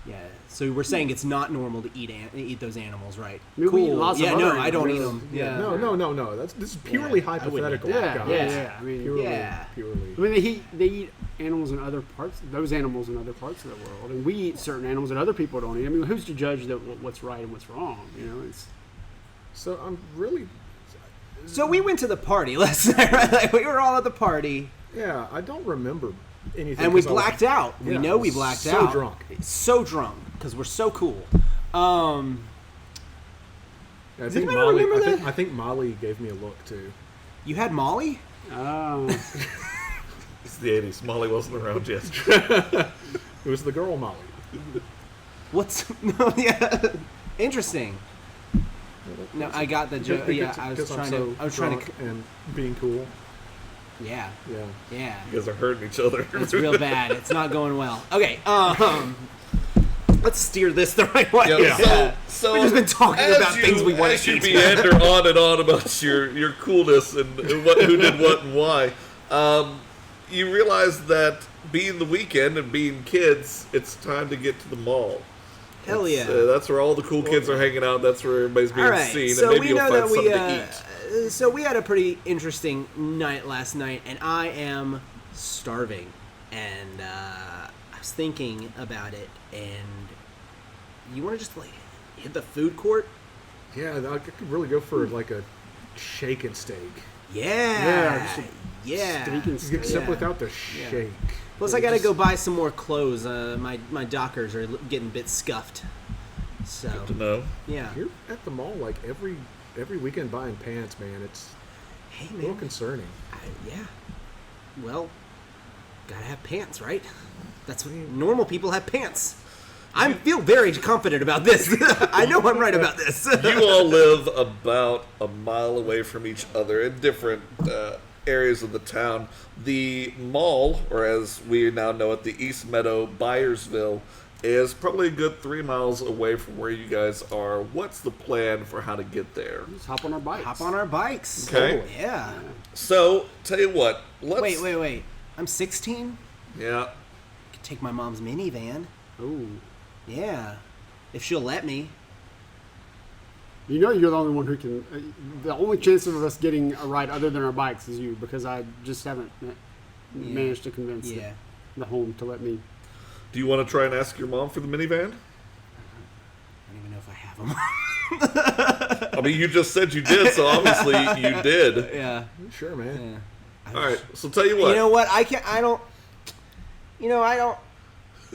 Yeah. So we're saying it's not normal to eat those animals, right? I mean, we eat lots of other I don't eat animals. them. Yeah. No. This is purely I wouldn't hypothetical. eat that. guys. Yeah. I mean, Purely. I mean, they eat animals in other parts. Those animals in other parts of the world, and we eat certain animals that other people don't eat. I mean, who's to judge that what's right and what's wrong? You know, it's So I'm really. So we went to the party last night, right? Like, we were all at the party. Yeah, I don't remember anything. And we 'cause I was- blacked out. We Yeah, know I we was blacked so out. drunk. So drunk. Because we're so cool. I Does think anybody Molly. remember I that? think Molly gave me a look too. You had Molly? It's the 80s. Molly wasn't around yet. It was the girl Molly. What's... No, yeah. Interesting. No, I got the joke. Yeah, I was Because trying I'm to... I was trying drunk and being cool. Yeah. Yeah. Yeah. You guys are hurting each other. It's real bad. It's not going well. Okay, let's steer this the right way. So We've just been talking as about things we want as to you eat. meander on and on about your coolness and who did what and why, you realize that being the weekend and being kids, it's time to get to the mall. Hell yeah. That's where all the cool kids are hanging out. That's where everybody's being All right, seen, so and maybe we you'll know find that something we, to eat. so we had a pretty interesting night last night, and I am starving. And I was thinking about it, and you want to just like hit the food court? Yeah, I could really go for like a shake and steak. Yeah, just yeah. steak and steak. Except Yeah. without the shake. Plus, I gotta go buy some more clothes. My dockers are getting a bit scuffed. So To know. yeah. You're at the mall like every weekend buying pants, man. It's Hey a little man. concerning. Yeah. Well, gotta have pants, right? That's what normal people have pants. I feel very confident about this. I know I'm right about this. You all live about a mile away from each other in different areas of the town. The mall, or as we now know it, the East Meadow Byersville, is probably a good 3 miles away from where you guys are. What's the plan for how to get there? Just hop on our bikes. Hop on our bikes. Okay. Yeah. So, tell you what, let's... Wait. I'm 16. Yeah. Could take my mom's minivan. Ooh. Yeah. If she'll let me. You know you're the only one who can. The only chance of us getting a ride other than our bikes is you, because I just haven't managed to convince the home to let me. Do you want to try and ask your mom for the minivan? I don't even know if I have them. I mean, you just said you did, so obviously you did. Yeah. Sure, man. All right, so tell you what. You know what? I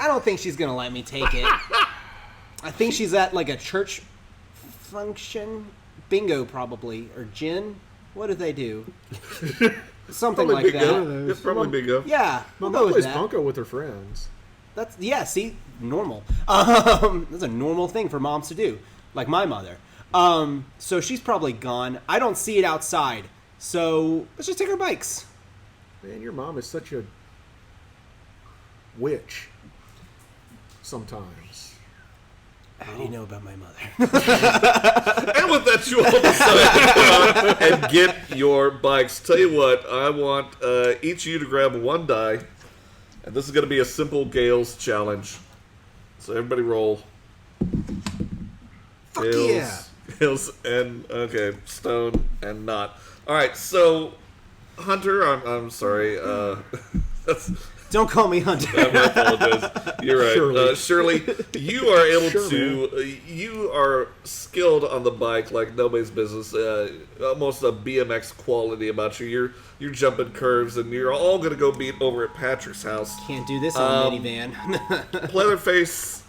don't think she's gonna let me take it. I think she's at like a church function, bingo probably, or gin. What do they do? Something Probably like bingo. that. It's probably bingo. Yeah, My we'll mom go with plays that. bunco with her friends. That's see, normal. That's a normal thing for moms to do, like my mother. So she's probably gone. I don't see it outside. So let's just take our bikes. Man, your mom is such a witch. Sometimes. How do you know about my mother? And with that, you all decide to go out and get your bikes. Tell you what, I want each of you to grab one die, and this is going to be a simple Gales challenge. So everybody roll. Fuck Gales, yeah! Gales and okay, Stone and Not. All right, so Hunter, I'm sorry. That's. Don't call me Hunter. I apologize. You're right. Shirley, you are able Sure, to. You are skilled on the bike like nobody's business. Almost a BMX quality about you. You're jumping curves, and you're all going to go beat over at Patrick's house. Can't do this on a minivan. Leatherface,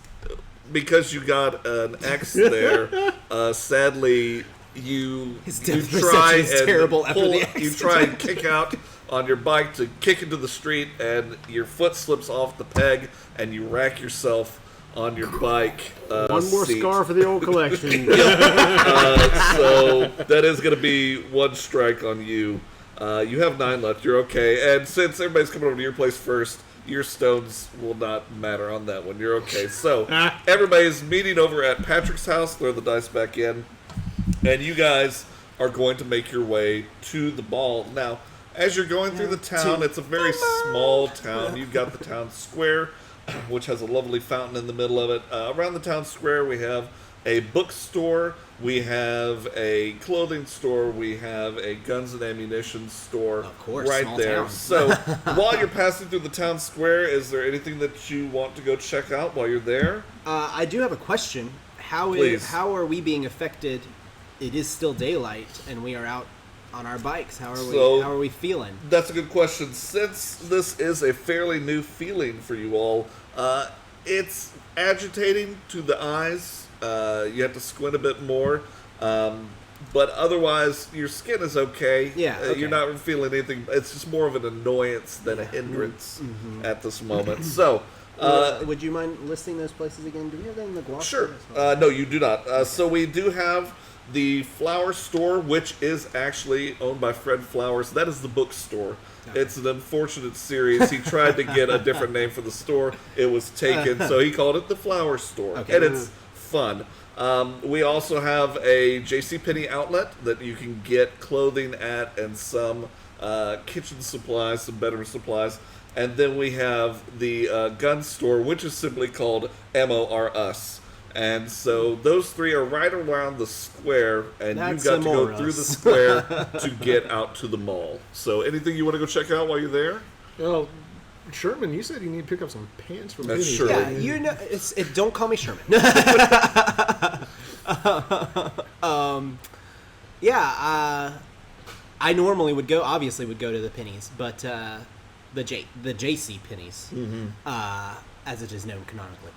because you got an X there, sadly, you His depth try perception is and terrible after pull, the X. you try and kick out on your bike to kick into the street, and your foot slips off the peg, and you rack yourself on your bike. One more seat. scar for the old collection. So that is going to be one strike on you. You have 9 left. You're okay. And since everybody's coming over to your place first, your stones will not matter on that one. You're okay. So everybody's meeting over at Patrick's house. Throw the dice back in. And you guys are going to make your way to the mall. Now, as you're going through the town, it's a very small town. You've got the town square, which has a lovely fountain in the middle of it. Around the town square, we have a bookstore, we have a clothing store, we have a guns and ammunition store. Of course, right small there. town. So while you're passing through the town square, is there anything that you want to go check out while you're there? I do have a question. Please. How are we being affected? It is still daylight, and we are out on our bikes. How are we feeling? That's a good question. Since this is a fairly new feeling for you all, it's agitating to the eyes. You have to squint a bit more. But otherwise, your skin is okay. Yeah, okay. You're not feeling anything. It's just more of an annoyance than a hindrance at this moment. So, would you mind listing those places again? Do we have that in the gloss? sure. No, you do not. So we do have the flower store, which is actually owned by Fred Flowers. That is the bookstore. It's an unfortunate series. He tried to get a different name for the store. It was taken, so he called it the Flower Store. Okay. And it's fun. We also have a JCPenney outlet that you can get clothing at and some kitchen supplies, some bedroom supplies. And then we have the gun store, which is simply called MOR Us. And so those 3 are right around the square, and That's you've got to go Amorous. through the square to get out to the mall. So anything you want to go check out while you're there? Well, Sherman, you said you need to pick up some pants from That's Penny's. true. Yeah, you know, don't call me Sherman. I normally would go to the pennies, but the JC pennies, as it is known canonically.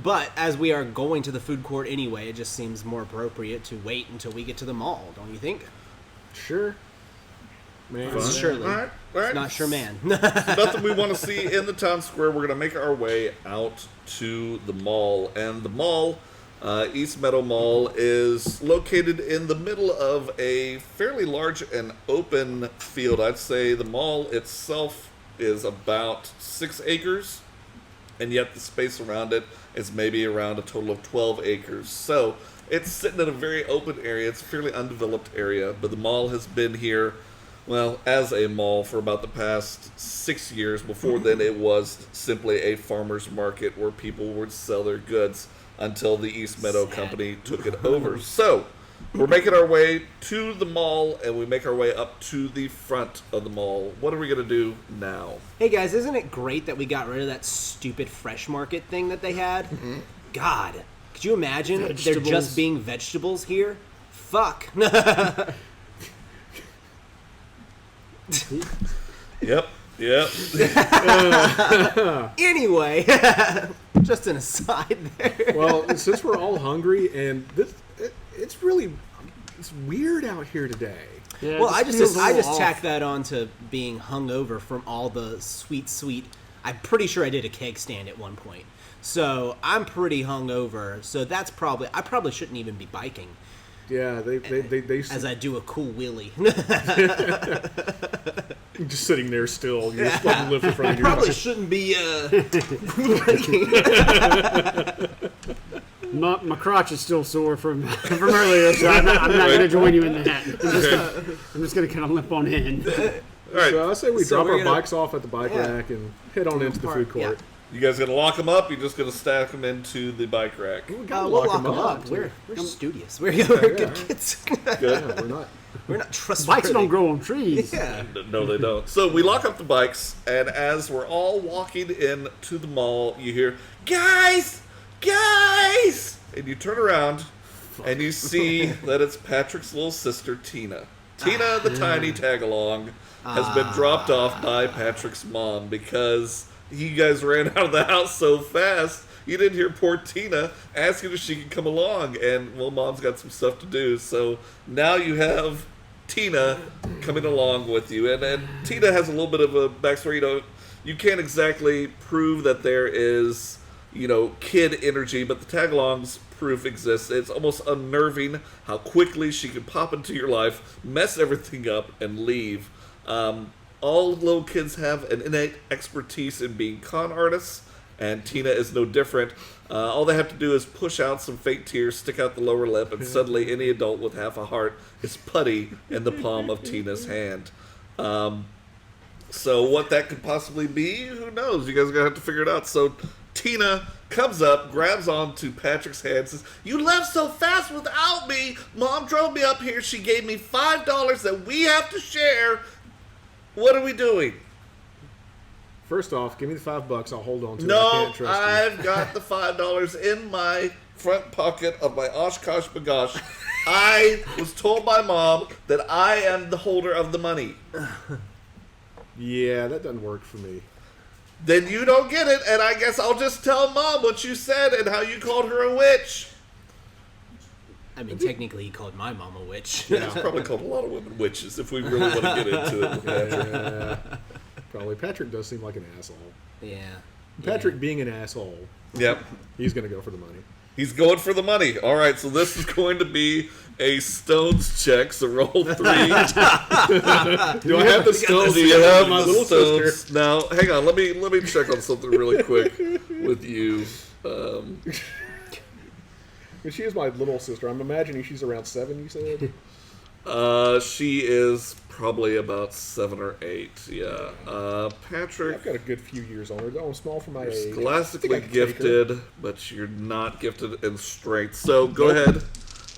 But as we are going to the food court anyway, it just seems more appropriate to wait until we get to the mall, don't you think? Sure. Man, Fun. Surely. All right. It's not Sherman. Nothing we want to see in the town square. We're going to make our way out to the mall. And the mall, East Meadow Mall, is located in the middle of a fairly large and open field. I'd say the mall itself is about 6 acres, and yet the space around it is maybe around a total of 12 acres. So it's sitting in a very open area. It's a fairly undeveloped area, but the mall has been here, well, as a mall for about the past 6 years. Before then, it was simply a farmer's market where people would sell their goods until the East Meadow Company took it over. So we're making our way to the mall, and we make our way up to the front of the mall. What are we going to do now? Hey guys, isn't it great that we got rid of that stupid fresh market thing that they had? God, could you imagine there Vegetables. just being vegetables here? Fuck. Yep. Anyway, just an aside there. Well, since we're all hungry, and it's weird out here today. Yeah, Well, it I feels just a little off. tack that on to being hungover from all the sweet. I'm pretty sure I did a keg stand at one point, so I'm pretty hungover. So I probably shouldn't even be biking Yeah, they as I do a cool wheelie. just sitting there still. You're just fucking lift in front I of your probably shouldn't be My crotch is still sore from earlier, so I'm not going to join you in that. I'm just going to kind of limp on in. All right. So I say we So drop we're our gonna- bikes off at the bike Yeah. rack and head on into the food court. You guys going to lock them up? You're just going to stack them into the bike rack? We gotta We'll lock lock them them up. up. We're studious. We're good kids. Good. Yeah, we're not. We're not trustworthy. Bikes don't grow on trees. Yeah. No, they don't. So we lock up the bikes, and as we're all walking in to the mall, you hear, "Guys! Guys!" And you turn around, and you see that it's Patrick's little sister, Tina. Tina, the tiny tag-along, has been dropped off by Patrick's mom because you guys ran out of the house so fast. You didn't hear poor Tina asking if she could come along, and, well, Mom's got some stuff to do, so now you have Tina coming along with you. And Tina has a little bit of a backstory. you can't exactly prove that there is, kid energy, but the tag-along's proof exists. It's almost unnerving how quickly she can pop into your life, mess everything up, and leave. All little kids have an innate expertise in being con artists, and Tina is no different. All they have to do is push out some fake tears, stick out the lower lip, and suddenly any adult with half a heart is putty in the palm of Tina's hand. So what that could possibly be, who knows? You guys are going to have to figure it out. So Tina comes up, grabs onto Patrick's hand, says, "You left so fast without me. Mom drove me up here. She gave me $5 that we have to share. What are we doing?" First off, give me the $5. I'll hold on to it. I No, can't trust you. I've got the $5 in my front pocket of my Oshkosh bagosh. I was told by Mom that I am the holder of the money. Yeah, that doesn't work for me. Then you don't get it, and I guess I'll just tell Mom what you said and how you called her a witch. I mean, technically, he called my mom a witch. Yeah, he's probably called a lot of women witches if we really want to get into it with Patrick. Yeah, probably. Patrick does seem like an asshole. Yeah. Patrick being an asshole, Yep. he's going to go for the money. He's going for the money. All right, so this is going to be a stones check, so roll 3. Do I have the stones? Do you have my the little stones? sister? Now, hang on. Let me check on something really quick with you. She is my little sister. I'm imagining she's around 7, you said? She is probably about 7 or 8. Yeah. Patrick, I've got a good few years on her. Oh, I'm small for my age. scholastically I think I can take her. gifted, but you're not gifted in strength. So go ahead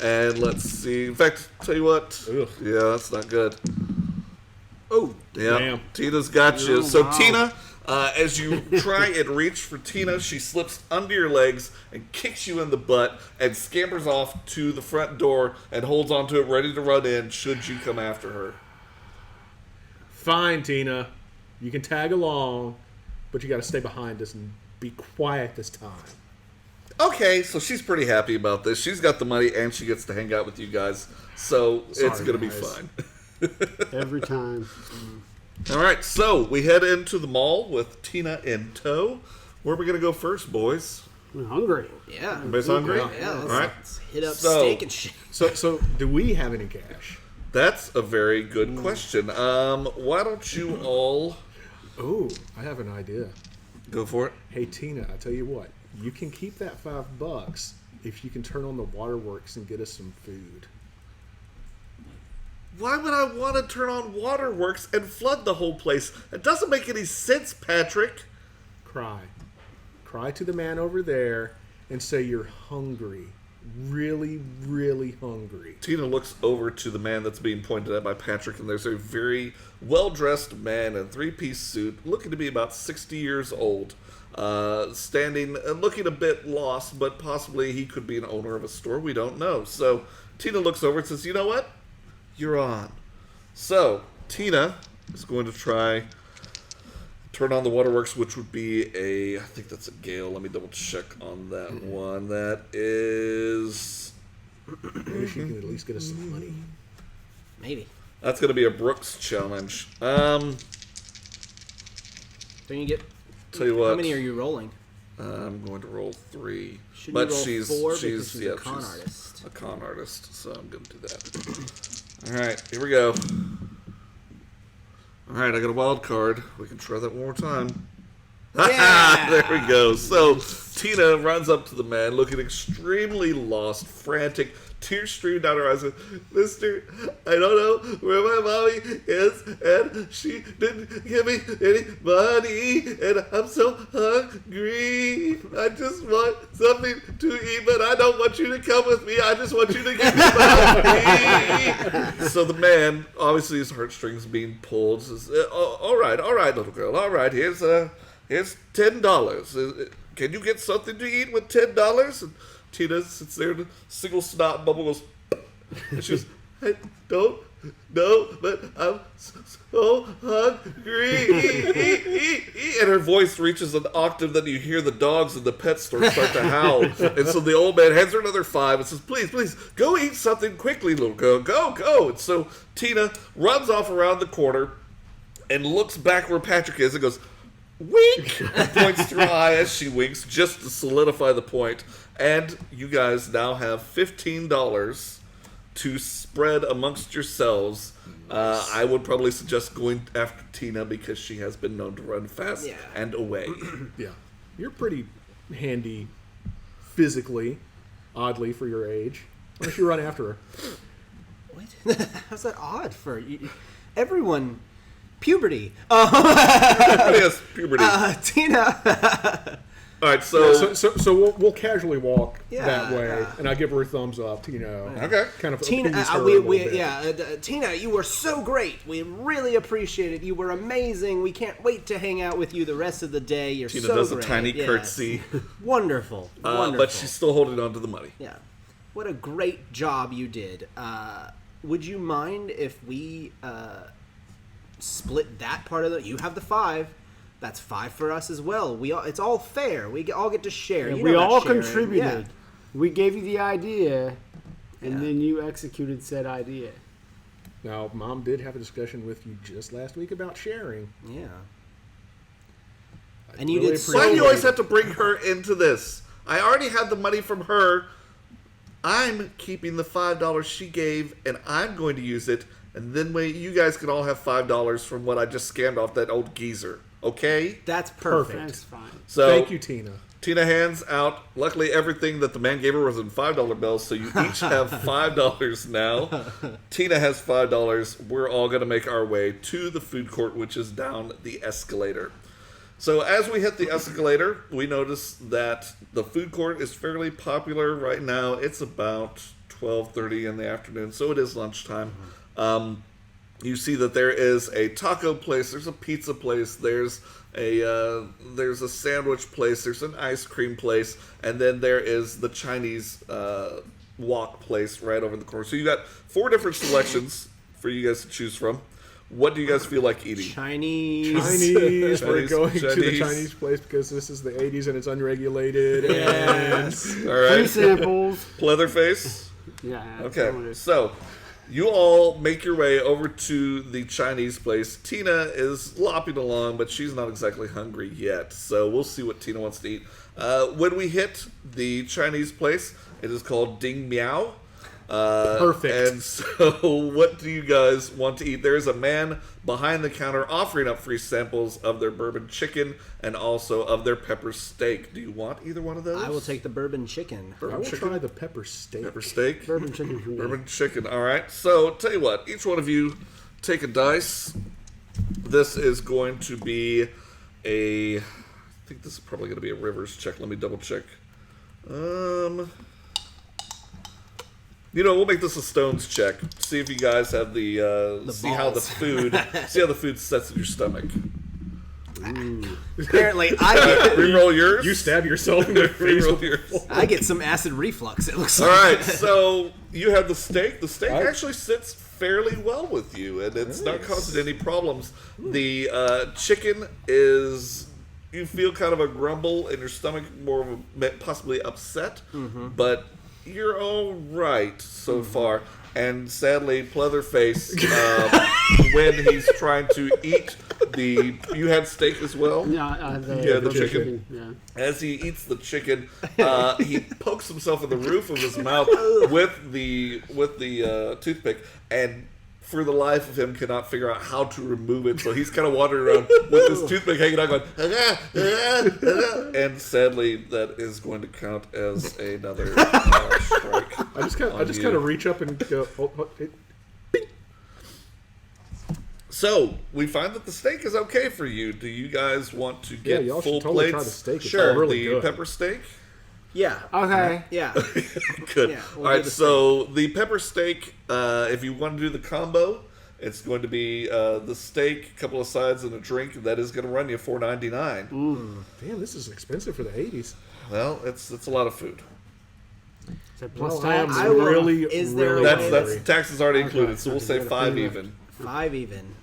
and let's see. In fact, tell you what. Ugh. Yeah, that's not good. Oh, Yeah, Damn. Tina's got you. Oh, So wow. Tina, as you try and reach for Tina, she slips under your legs and kicks you in the butt and scampers off to the front door and holds onto it, ready to run in should you come after her. Fine, Tina. You can tag along, but you got to stay behind us and be quiet this time. Okay, so she's pretty happy about this. She's got the money and she gets to hang out with you guys, so it's Sorry, going to be guys. fine. Every time. All right, so we head into the mall with Tina in tow. Where are we going to go first, boys? I'm hungry. yeah. Everybody's hungry? Yeah, let's, All right. let's hit up So- steak and shit. So do we have any cash? That's a very good question. Why don't you all Oh, I have an idea. go for it? Hey, Tina, I tell you what. You can keep that $5 if you can turn on the waterworks and get us some food. Why would I want to turn on waterworks and flood the whole place? It doesn't make any sense, Patrick. Cry. Cry to the man over there and say you're hungry. Really, really hungry. Tina looks over to the man that's being pointed at by Patrick, and there's a very well-dressed man in a three-piece suit, looking to be about 60 years old, standing and looking a bit lost, but possibly he could be an owner of a store. We don't know. So Tina looks over and says, "You know what? You're on." So Tina is going to try turn on the waterworks, which would be I think that's a gale. Let me double check on that one. That is, Maybe she can at least get us some money. Maybe. that's going to be a Brooks challenge. Don't you get? Tell you what, How many are you rolling? I'm going to roll 3. Should but you roll she's 4 because she's she's yeah, a con she's artist? a con artist, so I'm going to do that. All right, here we go. All right, I got a wild card. We can try that one more time. Yeah! There we go. So Tina runs up to the man, looking extremely lost, frantic, tears streaming down her eyes. "Mister, I don't know where my mommy is, and she didn't give me any money, and I'm so hungry. I just want something to eat, but I don't want you to come with me. I just want you to give me money." So the man, obviously his heartstrings being pulled, says, all right, little girl. All right, here's $10. Can you get something to eat with $10? And Tina sits there and a single snot bubble goes, and she goes, "I don't know, but I'm so hungry." And her voice reaches an octave that you hear the dogs in the pet store start to howl. And so the old man hands her another $5 and says, please, go eat something quickly, little girl. Go. And so Tina runs off around the corner and looks back where Patrick is and goes, Wink! Points to her eye as she winks, just to solidify the point. And you guys now have $15 to spread amongst yourselves. I would probably suggest going after Tina because she has been known to run fast and away. Yeah. You're pretty handy physically, oddly, for your age. Why don't you run after her? What? How's that odd for you? Everyone? Puberty. Yes, puberty. Tina. All right, so So we'll casually walk Yeah, that way, yeah. and I give her a thumbs up, okay. kind of Tina, appease her a little bit. Tina, you were so great. We really appreciate it. You were amazing. We can't wait to hang out with you the rest of the day. You're Tina so does great. a tiny Yes. curtsy, Wonderful. Wonderful. but she's still holding on to the money. Yeah. What a great job you did. Would you mind if we split that part of the... You have the 5. That's 5 for us as well. It's all fair. We all get to share. You we know about all sharing. contributed. Yeah. We gave you the idea, and Yeah. then you executed said idea. Now, Mom did have a discussion with you just last week about sharing. Yeah. I And you really did so Why do you well. always have to bring her into this? I already had the money from her. I'm keeping the $5 she gave, and I'm going to use it. And then you guys can all have $5 from what I just scammed off that old geezer. Okay? That's perfect. That's fine. So Thank you, Tina. Tina hands out. Luckily, everything that the man gave her was in $5 bills, so you each have $5 now. Tina has $5. We're all going to make our way to the food court, which is down the escalator. So as we hit the escalator, we notice that the food court is fairly popular right now. It's about 12:30 in the afternoon, so it is lunchtime. You see that there is a taco place, there's a pizza place, there's a sandwich place, there's an ice cream place, and then there is the Chinese wok place right over in the corner. So you got 4 different selections for you guys to choose from. What do you guys feel like eating? Chinese. Chinese. We're Chinese, going to the Chinese. Chinese place because this is the 80s and it's unregulated. Yes. All Free right, samples. Leatherface. Yeah. Okay, I'm so you all make your way over to the Chinese place. Tina is lopping along, but she's not exactly hungry yet. So we'll see what Tina wants to eat. When we hit the Chinese place, it is called Ding Miao. Perfect. And so what do you guys want to eat? There's a man behind the counter offering up free samples of their bourbon chicken and also of their pepper steak. Do you want either one of those? I will take the bourbon chicken. I will try the pepper steak. pepper steak. Bourbon chicken from me. Bourbon chicken. All right. So, tell you what. Each one of you take a dice. This is going to be I think this is probably going to be a Rivers check. Let me double check. We'll make this a Stones check. See if you guys have the see how the balls. food sets in your stomach. Apparently, I get Reroll yours. You stab yourself in the face. Reroll yours. I get some acid reflux. It looks All like. right, so you have the steak. The steak All right. actually sits fairly well with you, and it's not causing any problems. The chicken is, you feel kind of a grumble in your stomach, more of a, possibly upset, but you're all right so far. And sadly, Pleatherface, when he's trying to eat you had steak as well? Yeah, Yeah, the chicken. Yeah. As he eats the chicken, he pokes himself in the roof of his mouth with the toothpick, and for the life of him cannot figure out how to remove it. So he's kind of wandering around with his toothpick hanging out, going, "Ah, ah, ah," and sadly, that is going to count as another strike. I just you. kind of reach up and go. So we find that the steak is okay for you. Do you guys want to get y'all should full totally plates? try the steak. It's Sure, really the good. pepper steak. Yeah. Okay. Yeah. Good. Yeah, we'll All right, do the so the pepper steak, if you want to do the combo, it's going to be the steak, a couple of sides, and a drink. That is going to run you $4.99. Damn, this is expensive for the 80s. Well, it's a lot of food. So plus Well, I am tax. I will- really, is there really a That's way- hungry. tax is already included, so we'll say Okay. 5 even. 5 even.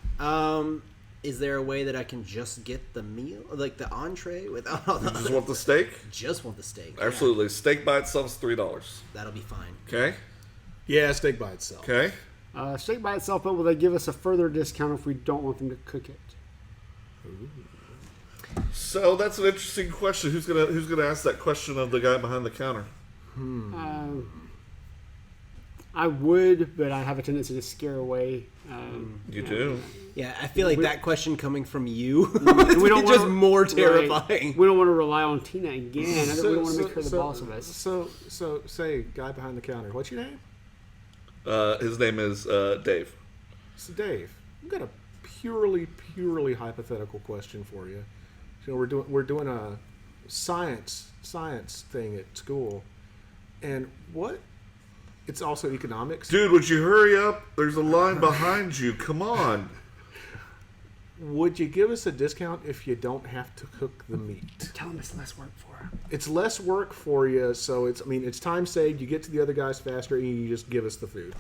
Is there a way that I can just get the meal, like the entree, without all the You just want the steak? Just want the steak. Yeah. Absolutely. Steak by itself is $3. That'll be fine. Okay. Yeah, steak by itself. Okay. Steak by itself, but will they give us a further discount if we don't want them to cook it? So that's an interesting question. Who's gonna ask that question of the guy behind the counter? I would, but I have a tendency to scare away. You do. Yeah, I feel like that question coming from you We don't just wanna- more right. terrifying. We don't want to rely on Tina again. We don't want to make her the so- boss of us. So say, guy behind the counter. What's your name? His name is Dave. So Dave, I've got a purely hypothetical question for you. So we're doing a science thing at school, and what? It's also economics. Dude, would you hurry up? There's a line behind you. Come on. Would you give us a discount if you don't have to cook the meat? Tell him it's less work for her. It's less work for you, so it's time saved. You get to the other guys faster, and you just give us the food.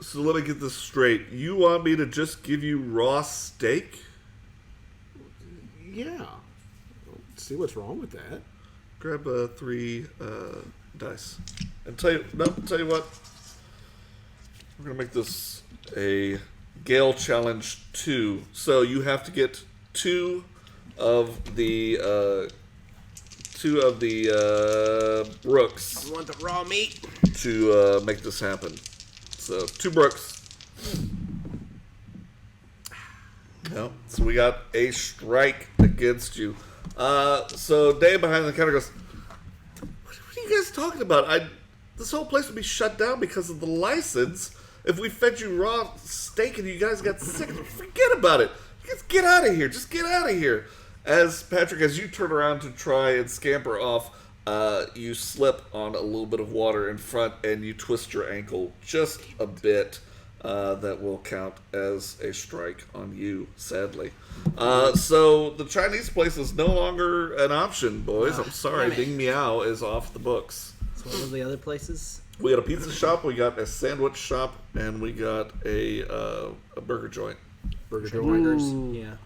So let me get this straight. You want me to just give you raw steak? Yeah. See what's wrong with that? Grab 3 dice. And tell you what. We're gonna make this a Gale Challenge 2. So you have to get 2 of the Brooks You want the raw meat? to make this happen. So 2 Brooks. No. So we got a strike against you. So Dave behind the counter goes, what are you guys talking about? This whole place would be shut down because of the license. If we fed you raw steak and you guys got sick, forget about it. You guys get out of here. Just get out of here. As Patrick, as you turn around to try and scamper off, you slip on a little bit of water in front and you twist your ankle just a bit. That will count as a strike on you, sadly. So the Chinese place is no longer an option, boys. I'm sorry. damn it. Ding Meow is off the books. So what were the other places? We got a pizza shop, we got a sandwich shop, and we got a burger joint. Burger Burgers. joint. Yeah.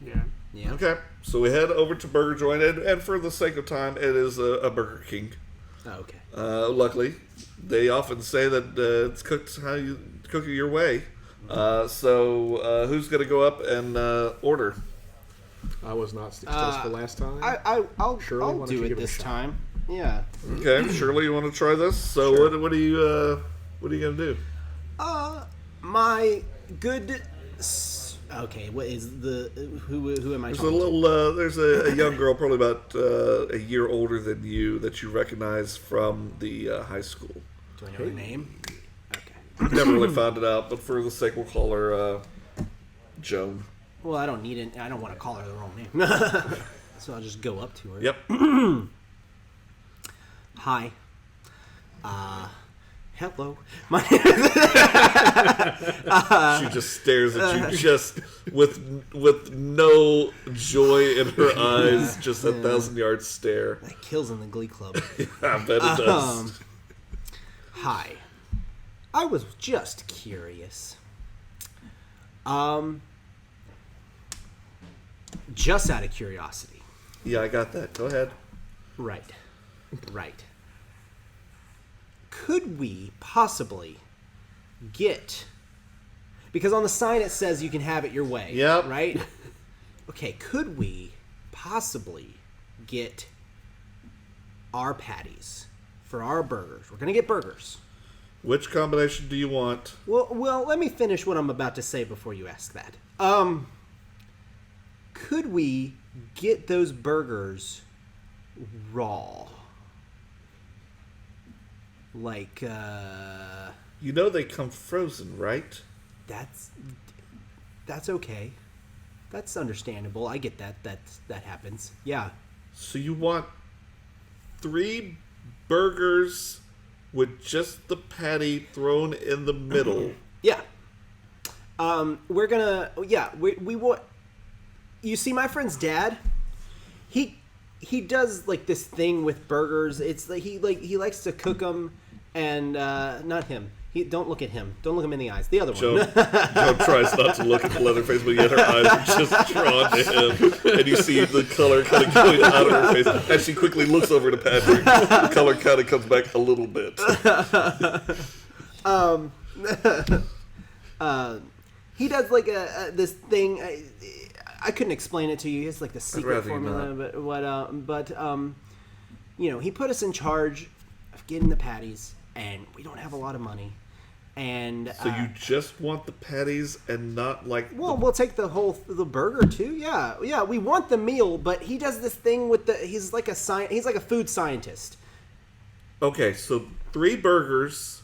Yeah. Yeah. Okay, so we head over to Burger Joint, and for the sake of time, it is a Burger King. Oh, okay. Luckily, they often say that it's cooked how you cook it your way. So who's going to go up and order? I was not successful last time. I'll Shirley, why don't do you it give it a this shot? time. Yeah. Okay, Shirley, you want to try this? So Sure. what are you going to do? My good. Okay, what is the who am I There's a talking to? little. There's a young girl, probably about a year older than you, that you recognize from the high school. Do I know her name? Okay. Never really found it out, but for the sake, we'll call her Joan. Well, I don't need it. I don't want to call her the wrong name. So I'll just go up to her. Yep. Hi. Hello. She just stares at you, just with no joy in her eyes, just a 1,000-yard stare. That kills in the Glee Club. I bet it does. Hi. I was just curious. Just out of curiosity. Yeah, I got that. Go ahead. Right. Could we possibly get... Because on the sign it says you can have it your way. Yep. Right? Okay, could we possibly get our patties for our burgers? We're going to get burgers. Which combination do you want? Well, let me finish what I'm about to say before you ask that. Could we get those burgers raw? Like, You know they come frozen, right? that's okay. That's understandable. I get that. That happens. Yeah. So you want 3 burgers with just the patty thrown in the middle. Yeah. We're gonna. Yeah. We want. You see, my friend's dad. He does like this thing with burgers. It's like he likes to cook them, and not him. Don't look at him. Don't look him in the eyes. The other one. Joan tries not to look at the Leatherface, but yet her eyes are just drawn to him, and you see the color kind of going out of her face. As she quickly looks over to Patrick, the color kind of comes back a little bit. He does like this thing. I couldn't explain it to you. It's like the secret rather you formula, but you know, he put us in charge of getting the patties, and we don't have a lot of money. And So you just want the patties and not like well, we'll take the burger too. Yeah, we want the meal, but he does this thing with he's like a food scientist. Okay, so 3 burgers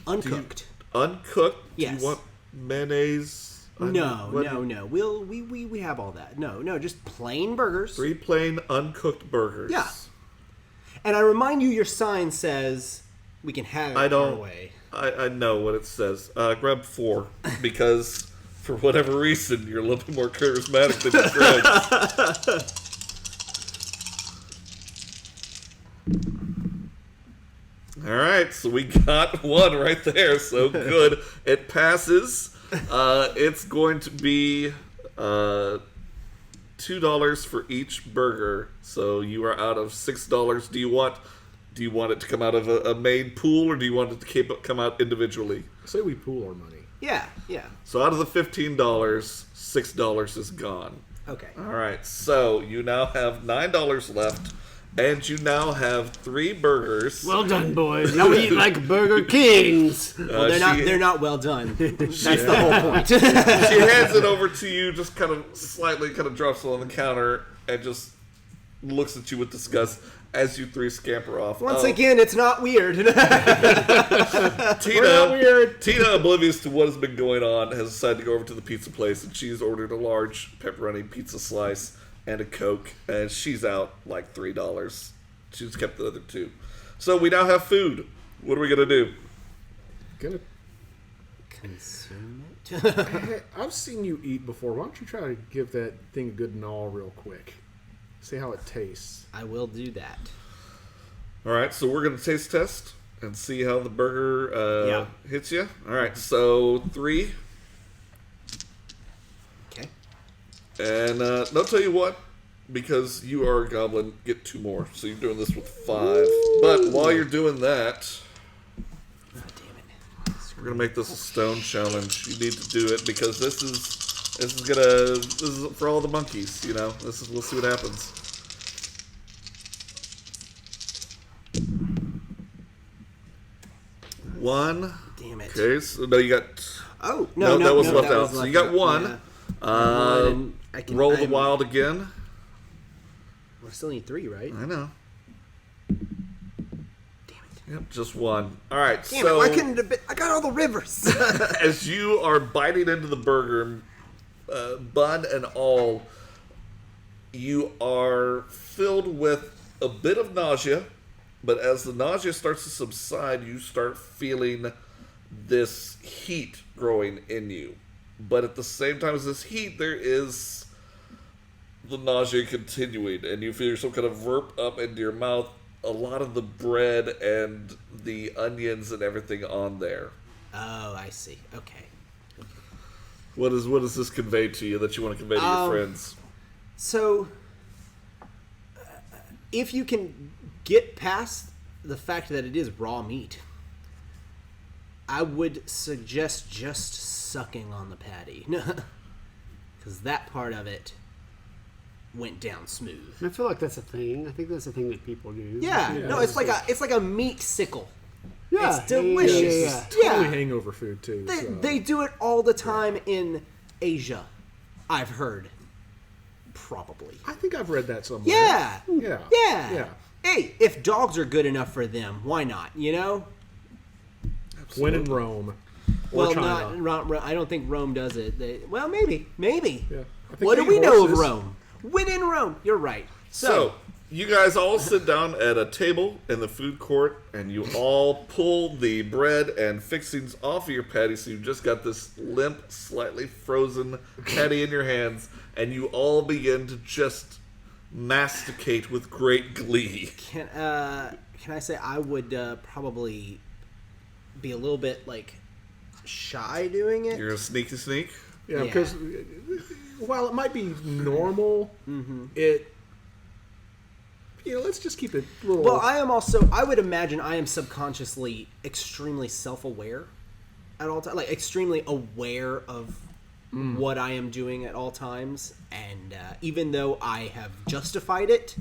Uncooked. uncooked. Yes. Do you want mayonnaise? No. We have all that. No, just plain burgers. 3 plain uncooked burgers. Yeah. And I remind you, your sign says we can have it our way. I know what it says. Grab 4 because for whatever reason you're a little bit more charismatic than your friends. All right, so we got 1 right there. So good, it passes. It's going to be $2 for each burger. So you are out of $6. Do you want it to come out of a main pool, or do you want it to come out individually? Say we pool our money. Yeah. So out of the $15, $6 is gone. Okay. All right, so you now have $9 left, and you now have 3 burgers. Well done, boys. Now we eat like Burger Kings. Well, they're not well done. That's the whole point. She hands it over to you, just kind of slightly drops it on the counter, and just looks at you with disgust as you 3 scamper off. Once again, it's not weird. Tina, oblivious to what has been going on, has decided to go over to the pizza place, and she's ordered a large pepperoni pizza slice and a Coke, and she's out like $3. She's kept the other 2. So we now have food. What are we going to do? Gonna Consume it. Hey, I've seen you eat before. Why don't you try to give that thing a good gnaw real quick? See how it tastes. I will do that. All right, so we're going to taste test and see how the burger hits you. All right, so 3. Okay. And no, tell you what, because you are a goblin, get 2 more. So you're doing this with 5. But while you're doing that, God damn it. we're gonna make this a stone challenge. You need to do it because this is for all the monkeys. You know, we'll see what happens. One. Damn it. Okay, so no, you got. Oh, That was left that out. was So left you got out. 1. Yeah. One, I can, Roll the wild again. We still need 3, right? I know. Damn it. Yep, just 1. All right, Damn so it, why couldn't it have been? I got all the rivers. as you are biting into the burger, bun and all, you are filled with a bit of nausea, but as the nausea starts to subside, you start feeling this heat growing in you. But at the same time as this heat, there is the nausea continuing, and you feel yourself kind of verp up into your mouth. A lot of the bread and the onions and everything on there. Oh, I see. Okay. What does this convey to you that you want to convey to your friends? So, if you can get past the fact that it is raw meat, I would suggest just sucking on the patty. Because that part of it went down smooth. I feel like that's a thing. I think that's a thing that people do. Yeah. No, it's like a meat sickle. Yeah. It's delicious. Yeah. Totally hangover food too. They do it all the time in Asia, I've heard. Probably. I think I've read that somewhere. Yeah. Yeah. Hey, if dogs are good enough for them, why not? You know? When in Rome. Or Well, China. not. I don't think Rome does it. Maybe. Yeah. I think What do they we eat know of horses. Rome? When in Rome. You're right. So, you guys all sit down at a table in the food court, and you all pull the bread and fixings off of your patty, so you've just got this limp, slightly frozen patty in your hands, and you all begin to just masticate with great glee. Can I say I would probably be a little bit shy doing it? You're a sneaky sneak? Yeah, Yeah. because while it might be normal, it. Let's just keep it a little. Well, I would imagine I am subconsciously extremely self-aware at all times, extremely aware of what I am doing at all times, and even though I have justified it,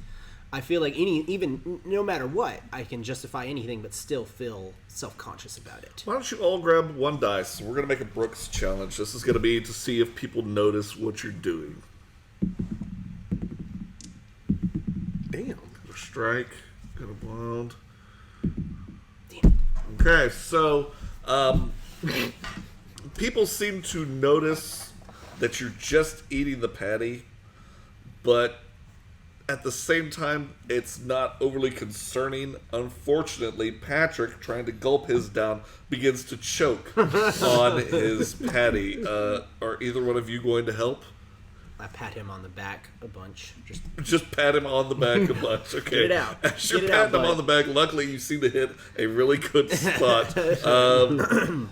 I feel like even no matter what, I can justify anything, but still feel self-conscious about it. Why don't you all grab one dice? We're going to make a Brooks challenge. This is going to be to see if people notice what you're doing. Damn. Strike. Got a blonde. Damn. Okay, so people seem to notice that you're just eating the patty, but at the same time, it's not overly concerning. Unfortunately, Patrick, trying to gulp his down, begins to choke on his patty. Are either one of you going to help? I pat him on the back a bunch. Just pat him on the back a bunch. Okay. Get it out. As you're Get it out, patting him bud. on the back, luckily you seem to hit a really good spot. And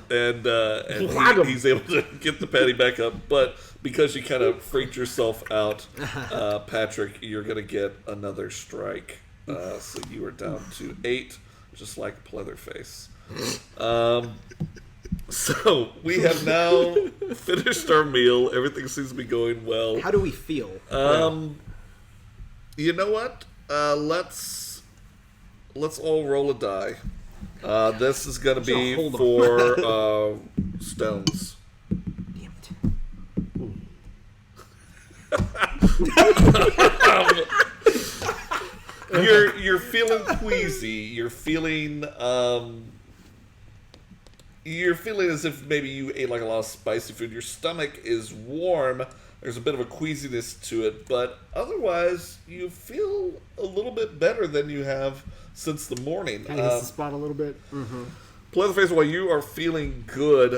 he's able to get the patty back up. But because you kind of freaked yourself out, Patrick, you're going to get another strike. So you are down to 8, just like Pleatherface. So we have now finished our meal. Everything seems to be going well. How do we feel? You know what? Let's all roll a die. This is gonna be hold on. for stones. Damn it. You're feeling queasy. You're feeling as if maybe you ate like a lot of spicy food. Your stomach is warm. There's a bit of a queasiness to it, but otherwise you feel a little bit better than you have since the morning. Kind of hits the spot a little bit. Pleatherface, while you are feeling good,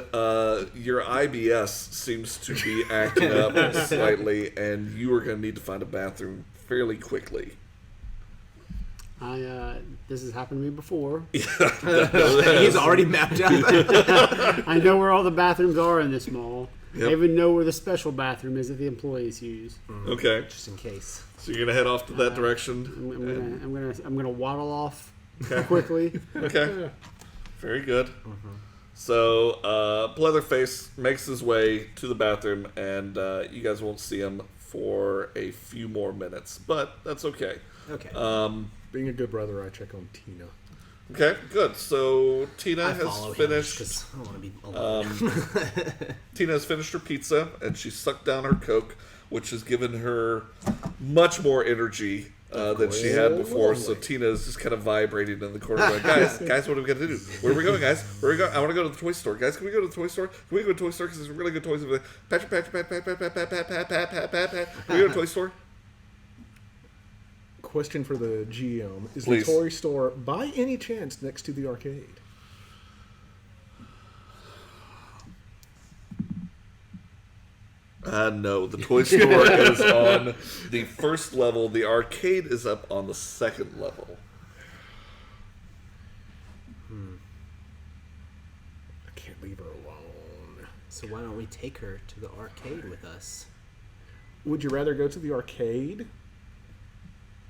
your IBS seems to be acting up slightly, and you are going to need to find a bathroom fairly quickly. This has happened to me before. He's already mapped out. I know where all the bathrooms are in this mall. Yep. I even know where the special bathroom is that the employees use. Okay, Just in case. so you're going to head off to that direction. I'm gonna waddle off quickly. Okay. Very good. So, Pleatherface makes his way to the bathroom, and you guys won't see him for a few more minutes, but that's okay. Okay. Being a good brother, I check on Tina. Okay, good. So Tina I has follow him finished. because I don't want to be alone. Tina has finished her pizza, and she sucked down her Coke, which has given her much more energy than she had before. So Tina is just kind of vibrating in the corner, going, guys, what are we gonna do? Where are we going, guys? Where are we going? I want to go to the toy store, guys. Can we go to the toy store? Can we go to the toy store? Because there's really good toys over there. Patrick. Can we go to the toy store? Question for the GM. Is Please. the toy store by any chance next to the arcade? No, the toy store is on the first level. The arcade is up on the second level. I can't leave her alone. So why don't we take her to the arcade with us? Would you rather go to the arcade?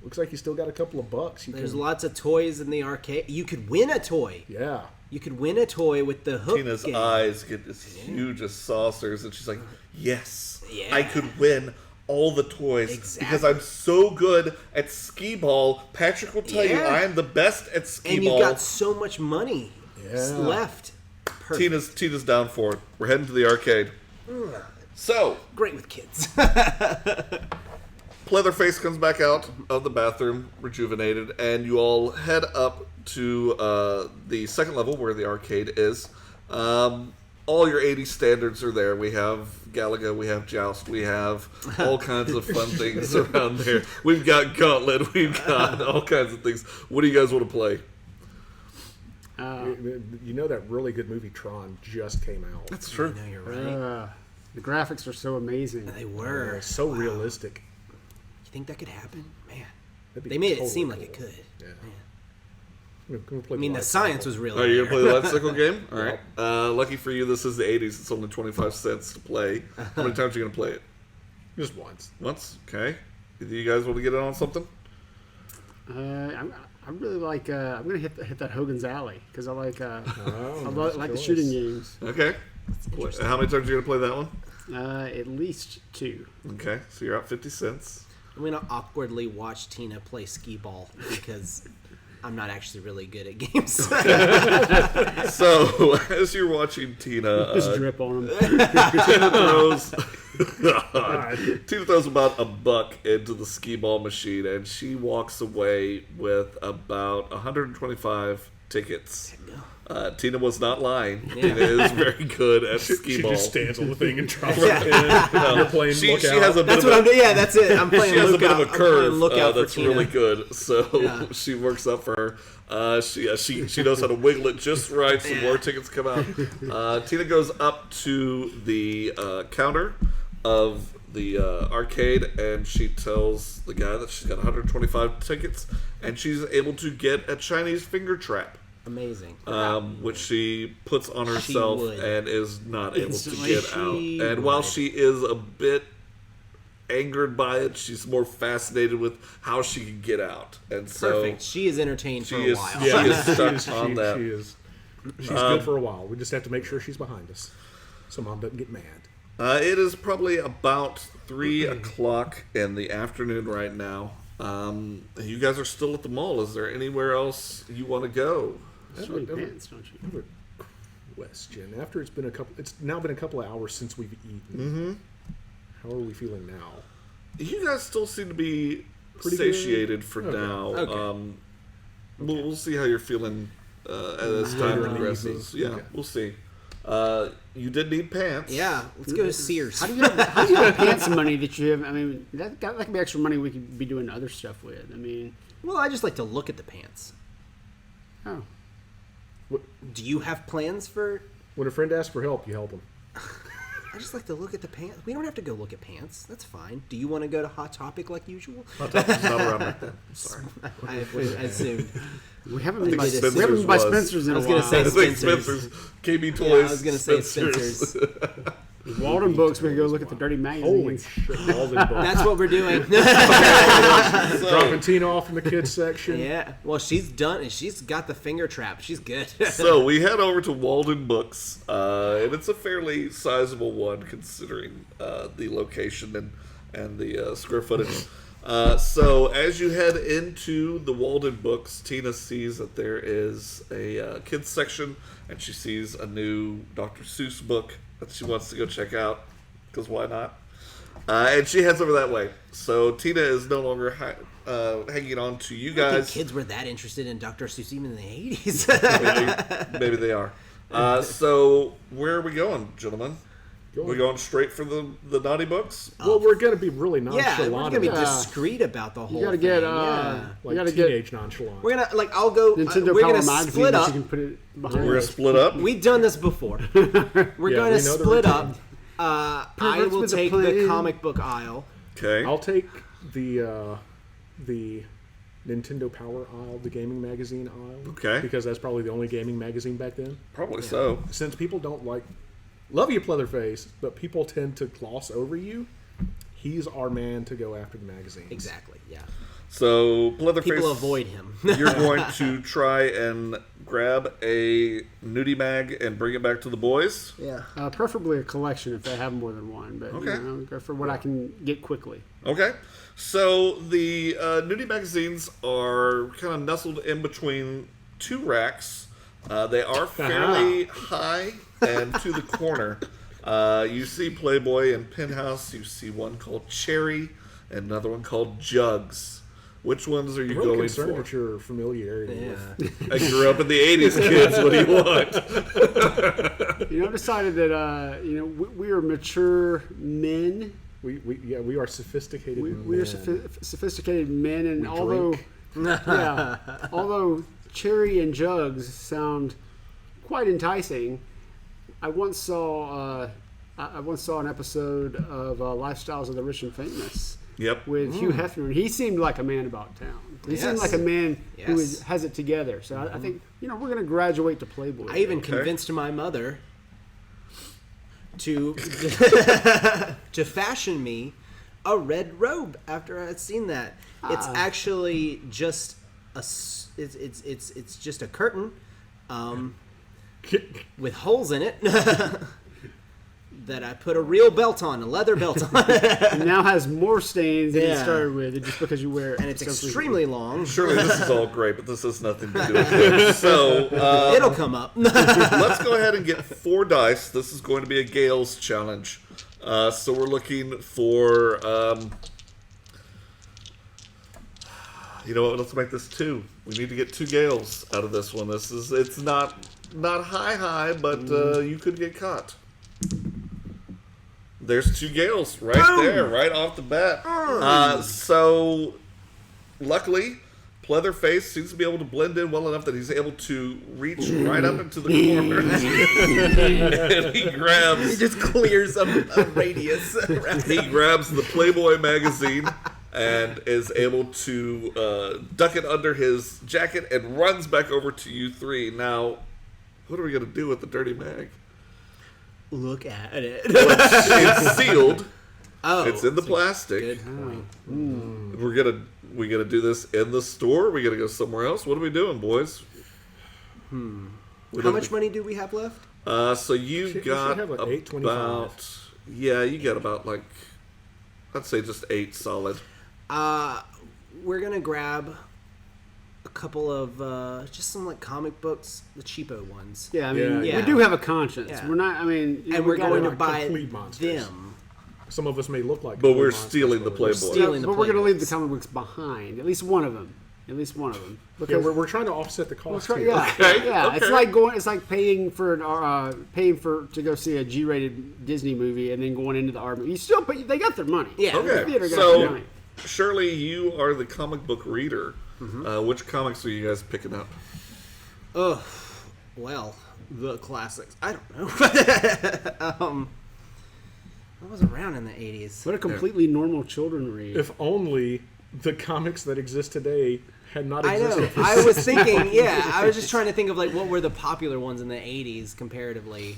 Looks like you still got a couple of bucks. There's lots of toys in the arcade. You could win a toy. Yeah. You could win a toy with the hook Tina's game. eyes get as huge as saucers, and she's like, yes, Yeah. I could win all the toys Exactly. because I'm so good at skee ball. Patrick will tell you Yeah. I am the best at skee And ball. you've got so much money Yeah. left. Perfect. Tina's down for it. We're heading to the arcade. So, Great with kids. Pleatherface comes back out of the bathroom, rejuvenated, and you all head up to the second level where the arcade is. All your 80s standards are there. We have Galaga, we have Joust, we have all kinds of fun things around there. We've got Gauntlet, we've got all kinds of things. What do you guys want to play? You know that really good movie Tron just came out. That's true. No, you're right. The graphics are so amazing. They were. It's so realistic. You think that could happen? Man. That'd be They made it totally seem like cool. it could. Yeah. Man. Can we play I mean, the life science cycle? was real. Are you there. going to play the life cycle game? All right. Lucky for you, this is the 80s. It's only 25 cents to play. How many times are you going to play it? Just once. Once? Okay. Do you guys want to get in on something? I really like. I'm gonna hit that Hogan's Alley because I like. I nice like the choice. shooting games. Okay. How many times are you going to play that one? At least 2. Okay, so you're out 50 cents. I'm gonna awkwardly watch Tina play skee ball because I'm not actually really good at games. So as you're watching Tina, Just drip on them. Tina throws. Tina throws about $1 into the skee ball machine, and she walks away with about 125 tickets. Tina was not lying. Yeah. Tina is very good at skee She ball. just stands on the thing and drops it in. You're playing She lookout. has a bit That's of what I'm a, doing. Yeah, that's it. I'm playing she has lookout. a bit of a I'm playing curve lookout for that's Tina. really good. So Yeah. she works up for her. She knows how to wiggle it just right. Some Yeah. more tickets come out. Tina goes up to the counter of the arcade, and she tells the guy that she's got 125 tickets, and she's able to get a Chinese finger trap. Amazing. Which she puts on herself would. and is not able to Instantly. get She out. And while would. she is a bit angered by it, she's more fascinated with how she can get out. And so Perfect. She is entertained for she a is- while. yeah. She is stuck on that. She's good for a while. We just have to make sure she's behind us, so Mom doesn't get mad. it is probably about 3 o'clock in the afternoon right now. You guys are still at the mall. Is there anywhere else you want to go? Sweet pants, don't you? I have a question. After it's now been a couple of hours since we've eaten. Mm-hmm. How are we feeling now? You guys still seem to be Pretty good? satiated for Okay. now. Okay. We'll see how you're feeling as Later time in the progresses. evening. Yeah, Okay. we'll see. You did need pants. Yeah, let's go to Sears. How do you have pants money that you have? I mean, that could be extra money we could be doing other stuff with. I mean, Well, I just like to look at the pants. oh. Do you have plans for? When a friend asks for help, you help them. I just like to look at the pants. We don't have to go look at pants. That's fine. Do you want to go to Hot Topic like usual? Hot Topic's not around right then. I'm sorry. I assumed. We haven't been by Spencer's Spencer's in I was a gonna while. say I think Spencer's. Spencer's. KB Toys. Yeah, I was gonna say Spencer's. Walden Books, we could go look at the dirty Holy magazines. shit! All in both. That's what we're doing. Dropping Tina off in the kids section. Yeah. Well, she's done. She's got the finger trap. She's good. So we head over to Walden Books, and it's a fairly sizable one considering the location and the square footage. So as you head into the Walden Books, Tina sees that there is a kids section, and she sees a new Dr. Seuss book that she wants to go check out, because why not? And she heads over that way. So Tina is no longer hanging on to you I don't think guys. kids were that interested in Dr. Seuss even in the 80s. Maybe they are. So where are we going, gentlemen? We going straight for the naughty books? Well, we're gonna be really yeah, nonchalant. we're gonna be about it. discreet about the whole. You gotta get, thing. Yeah. like you gotta get teenage nonchalant. We're gonna I'll go. Nintendo we're Power gonna magazine split that up. you can put it behind. We're gonna split up. We've done this before. We're Yeah, going we to know the split routine. up. I Perverts will with the take the plan. comic book aisle. Okay. I'll take the Nintendo Power aisle, the gaming magazine aisle. Okay. Because that's probably the only gaming magazine back then. Probably so. Since people don't love you, Pleatherface, but people tend to gloss over you. He's our man to go after the magazines. Exactly. Yeah. So Leatherface, People avoid him. you're going to try and grab a nudie mag and bring it back to the boys. Yeah. Preferably a collection if they have more than one, but Okay. go for what I can get quickly. Okay. So the nudie magazines are kind of nestled in between two racks. They are fairly high and to the corner. You see Playboy and Penthouse. You see one called Cherry and another one called Jugs. Which ones are you I'm really going concerned for? at your familiarity Yeah. with I grew up in the 80s, kids. What do you want? I've decided that we are mature men. we are sophisticated. We are men. sophisticated men, and We although drink. although Cherry and Jugs sound quite enticing, I once saw an episode of Lifestyles of the Rich and Famous Yep. with Hugh Hefner. He seemed like a man about town. He seemed Yes. like a man who Yes. has it together. So I think we're going to graduate to Playboy. I even Okay. convinced my mother to to fashion me a red robe after I had seen that. It's actually just it's just a curtain with holes in it. that I put a real belt on, a leather belt on. It now has more stains than it Yeah. started with, just because you wear it. And it's so extremely long. Surely this is all great, but this has nothing to do with it. So It'll come up. let's go ahead and get 4 dice. This is going to be a Gales challenge. So we're looking for, you know what? Let's make this 2. We need to get 2 Gales out of this one. It's not high, but you could get caught. There's 2 Gales right there, right off the bat. So luckily, Leatherface seems to be able to blend in well enough that he's able to reach right up into the corner. And he grabs. He just clears a radius. He grabs the Playboy magazine and is able to duck it under his jacket and runs back over to you 3. Now, what are we going to do with the dirty mag? Look at it. It's sealed. Oh, It's in the plastic. good point. We gonna do this in the store? We gonna go somewhere else? What are we doing, boys? How much money do we have left? So you should got have, like, $8.25. about you got about like I'd say just 8 solid. We're gonna grab a couple of just some like comic books, the cheapo ones. Yeah, I mean, Yeah. we do have a conscience. Yeah. We're not. I mean, And we're going to like buy complete monsters. them. Some of us may look like, But we're monsters, stealing the but we're Playboy. stealing the but we're going to leave the Playbooks. comic books behind. At least one of them. At least one of them. Yeah, Because we're trying to offset the cost. That's right, here. yeah, Okay, yeah. okay. It's like going. It's like paying for to go see a G-rated Disney movie and then going into the art movie. You still pay. They got their money. Yeah. The Okay, theater got so their money. Shirley, you are the comic book reader. Which comics are you guys picking up? Oh, well, the classics. I don't know. I was around in the 80s. What a completely normal children read. If only the comics that exist today had not I existed. know. for I was thinking, yeah, I was just trying to think of like what were the popular ones in the 80s comparatively.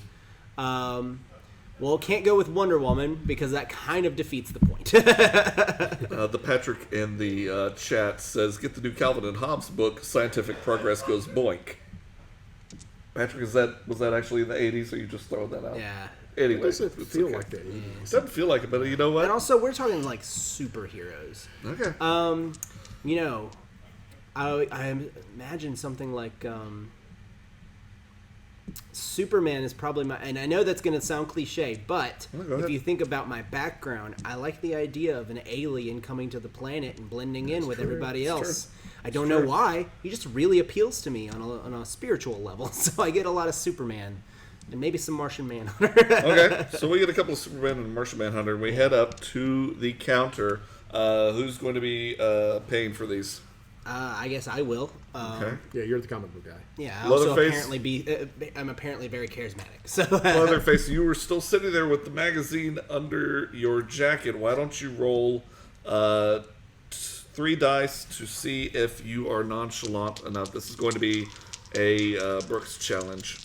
Well, can't go with Wonder Woman because that kind of defeats the point. The Patrick in the chat says, "Get the new Calvin and Hobbes book. Scientific progress goes boink." Patrick, was that actually in the 80s, or you just throwing that out? Yeah. Anyway, It doesn't it's feel okay. like that. It doesn't feel like it, but you know what? And also, we're talking like superheroes. Okay. You know, I imagine something like Superman is probably my, and I know that's going to sound cliche, but Oh, go if ahead. you think about my background, I like the idea of an alien coming to the planet and blending in with everybody else. I don't know why. He just really appeals to me on a spiritual level. So I get a lot of Superman and maybe some Martian Manhunter. Okay, so we get a couple of Superman and Martian Manhunter, and we head up to the counter. Who's going to be paying for these? I guess I will. Okay. Yeah, you're the comic book guy. Yeah, I also Leatherface. apparently I'm apparently very charismatic. So Leatherface, you were still sitting there with the magazine under your jacket. Why don't you roll 3 dice to see if you are nonchalant enough? This is going to be a Brooks challenge.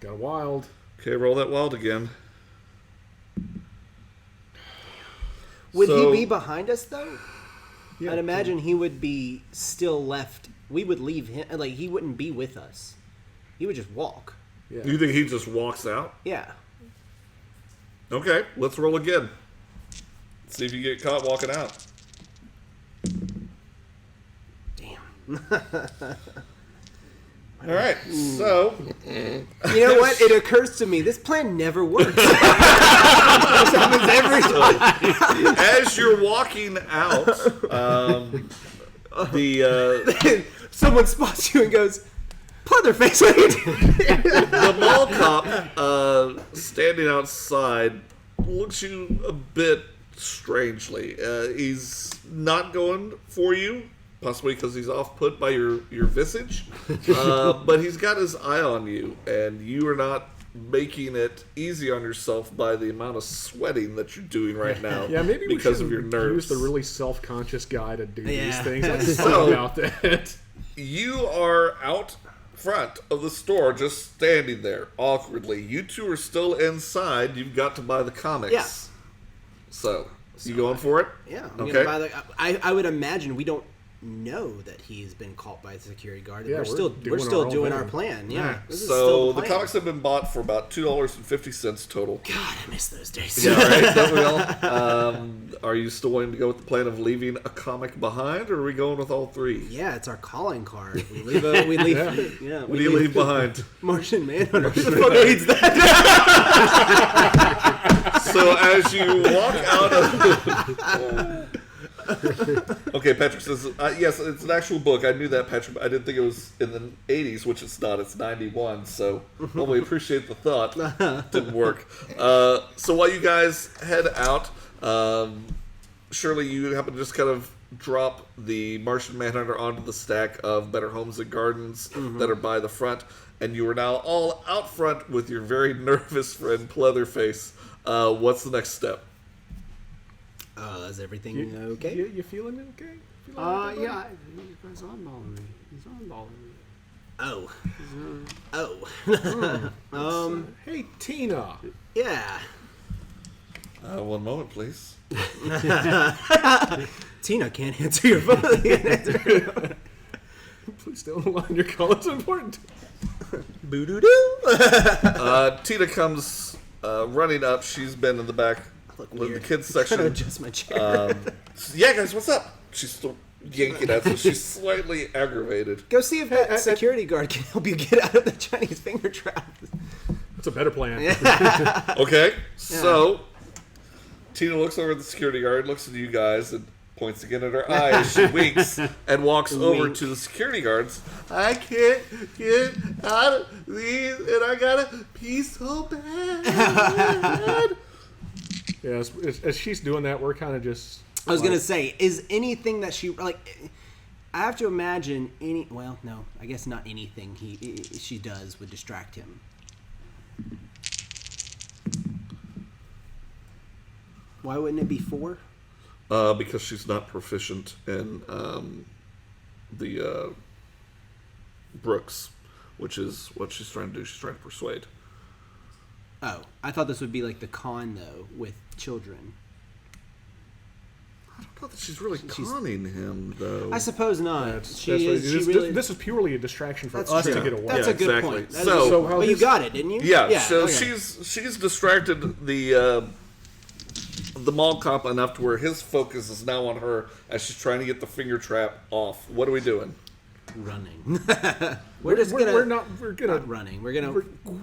Got a wild. Okay, roll that wild again. would So- he be behind us though? Yeah, I'd imagine he would be still left. We would leave him. Like he wouldn't be with us. He would just walk. Yeah. You think he just walks out? Yeah. Okay, let's roll again. See if you get caught walking out. Damn. All right, so You know what? It occurs to me this plan never works. This happens every time. as you're walking out, the Someone spots you and goes, "Leatherface, what are you doing?" the mall cop standing outside looks you a bit strangely. He's not going for you, possibly because he's off put by your visage, but he's got his eye on you, and you are not making it easy on yourself by the amount of sweating that you're doing right now. Yeah, maybe we because should of your nerves. use the really self-conscious guy to do these Yeah. things. I just So- thought about that. You are out front of the store, just standing there awkwardly. You two are still inside. You've got to buy the comics. Yeah. So you going for it? Yeah. I'm Okay. gonna buy the, I would imagine we don't know that he's been caught by the security guard. Yeah, we're still our doing own our thing. plan. Yeah. This is So still the plan. comics have been bought for about $2.50 total. God, I miss those days. Yeah, right. Don't we all? Are you still wanting to go with the plan of leaving a comic behind, or are we going with all three? Yeah, it's our calling card. We leave. We leave. Yeah. What do you leave behind? Martian Manhunter. Who the fuck reads that? So as you walk out of... Okay, Patrick says, yes, it's an actual book. I knew that, Patrick, but I didn't think it was in the 80s, which it's not. It's 91, so well, we appreciate the thought. Didn't work. So while you guys head out, Shirley, you happen to just kind of drop the Martian Manhunter onto the stack of Better Homes and Gardens that are by the front, and you are now all out front with your very nervous friend, Pleatherface. What's the next step? Is everything okay? You feeling okay? Feeling okay, buddy? Yeah, he's eyeballing me. He's eyeballing me. Oh. Hey, Tina. Yeah. One moment, please. Tina can't answer your phone. Please don't line your call. It's important. Boo-doo-doo. Tina comes running up. She's been in the back Look with the weird. kids Trying to section. adjust my chair. Yeah, guys, what's up? She's still yanking at so she's slightly aggravated. Go see if that security guard can help you get out of the Chinese finger trap. That's a better plan. Okay, so Tina looks over at the security guard, looks at you guys, and points again at her eye as she winks and walks over to the security guards. I can't get out of these, and I gotta pee so bad. Yeah, as she's doing that, we're kind of just... I was going to say, is anything that she... I have to imagine any... Well, no, I guess not anything she does would distract him. Why wouldn't it be 4? Because she's not proficient in the Brooks, which is what she's trying to do. She's trying to persuade. Oh, I thought this would be like the con, though, with children. I don't know that she's really conning him, though. I suppose not. That's what it is. This is purely a distraction for That's us true. to get away. That's a good point. That is- So how But you this- got it, didn't you? yeah, so okay. she's distracted the mall cop enough to where his focus is now on her as she's trying to get the finger trap off. What are we doing? Running. We're just gonna... We're gonna Not running. We're gonna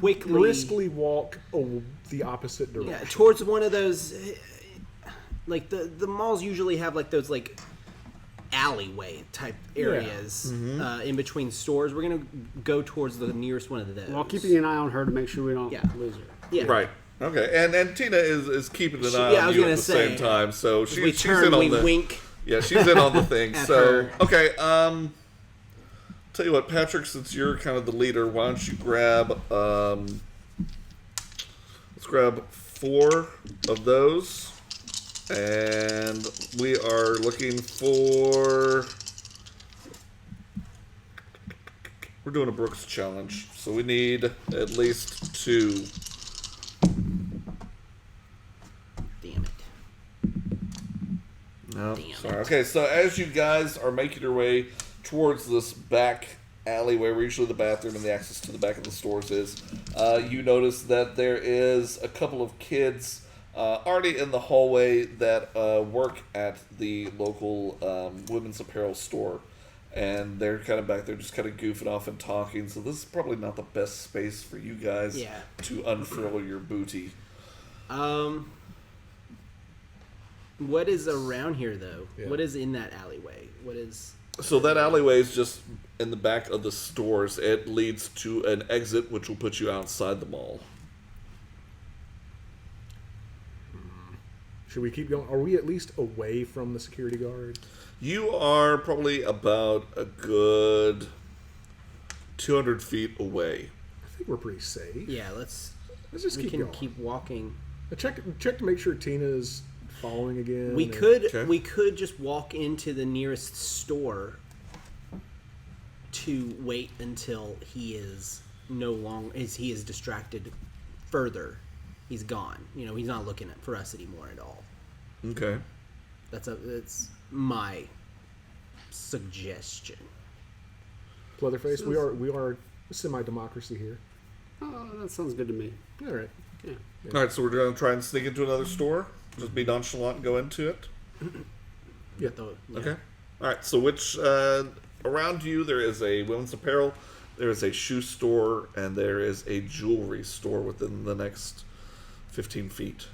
quickly... briskly walk the opposite direction. Yeah, towards one of those... Like, the malls usually have, like, those, like, alleyway type areas in between stores. We're going to go towards the nearest one of those. While keeping an eye on her to make sure we don't Yeah. lose her. Yeah. Right. Okay. And Tina is keeping an eye yeah, I on was you gonna at the say, same time. So As we she's turn, in on we the wink. Yeah, she's in on the thing. At So her. okay. Tell you what, Patrick, since you're kind of the leader, why don't you grab let's grab 4 of those. And we are looking for... We're doing a Brooks challenge, so we need at least 2. Damn it. No, Damn sorry. it. Okay, so as you guys are making your way towards this back alleyway where usually the bathroom and the access to the back of the stores is, you notice that there is a couple of kids already in the hallway that work at the local women's apparel store. And they're kind of back there just kind of goofing off and talking. So this is probably not the best space for you guys to unfurl your booty. What is around here, though? Yeah. What is in that alleyway? What is... So that alleyway is just in the back of the stores. It leads to an exit, which will put you outside the mall. Should we keep going? Are we at least away from the security guard? You are probably about a good 200 feet away. I think we're pretty safe. Yeah, let's just we keep can going. keep walking. Check to make sure Tina's following again. We and- could Okay. we could just walk into the nearest store to wait until he is no longer he is distracted further. He's gone. You know, he's not looking for us anymore at all. Okay. That's my suggestion. Leatherface, we are a semi-democracy here. Oh, that sounds good to me. All right. Yeah. All right, so we're going to try and sneak into another store. Just be nonchalant and go into it. Yeah. Okay. All right. So which around you there is a women's apparel, there is a shoe store, and there is a jewelry store within the next 15 feet.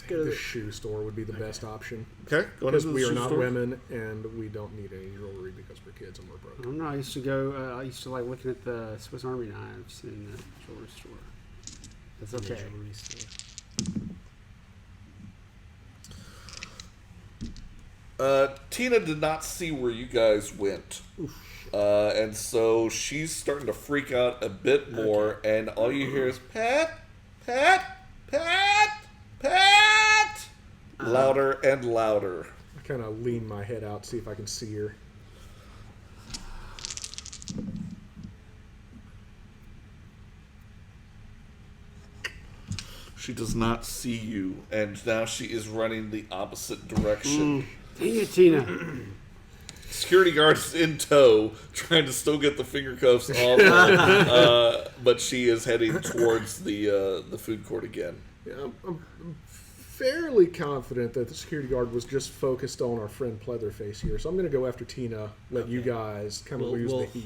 The shoe store would be the best option. Okay. Going Because into the we are shoe not store. women, and we don't need any jewelry because we're kids and we're I broke. don't know. I used to go. I used to like looking at the Swiss Army knives in the jewelry store. That's In the okay. jewelry store. Tina did not see where you guys went. And so she's starting to freak out a bit more, and all you hear is Pat, Pat, Pat, Pat, louder and louder. I kind of lean my head out, see if I can see her. She does not see you, and now she is running the opposite direction. Dang it, Tina. Security guards in tow, trying to still get the finger cuffs off, but she is heading towards the food court again. Yeah, I'm fairly confident that the security guard was just focused on our friend Pleatherface here, so I'm going to go after Tina. Let you guys kind of lose the heat.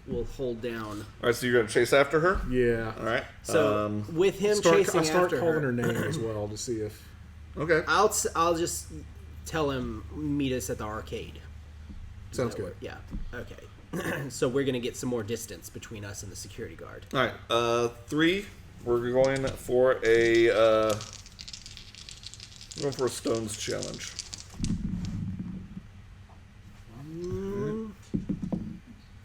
We'll hold down. All right, so you're going to chase after her. Yeah. All right. So with him I start chasing after calling her, her name as well to see if. Okay. I'll just tell him meet us at the arcade. Sounds That good. work? Yeah. Okay. So we're gonna get some more distance between us and the security guard. All right. 3. We're going for a stones challenge. Damn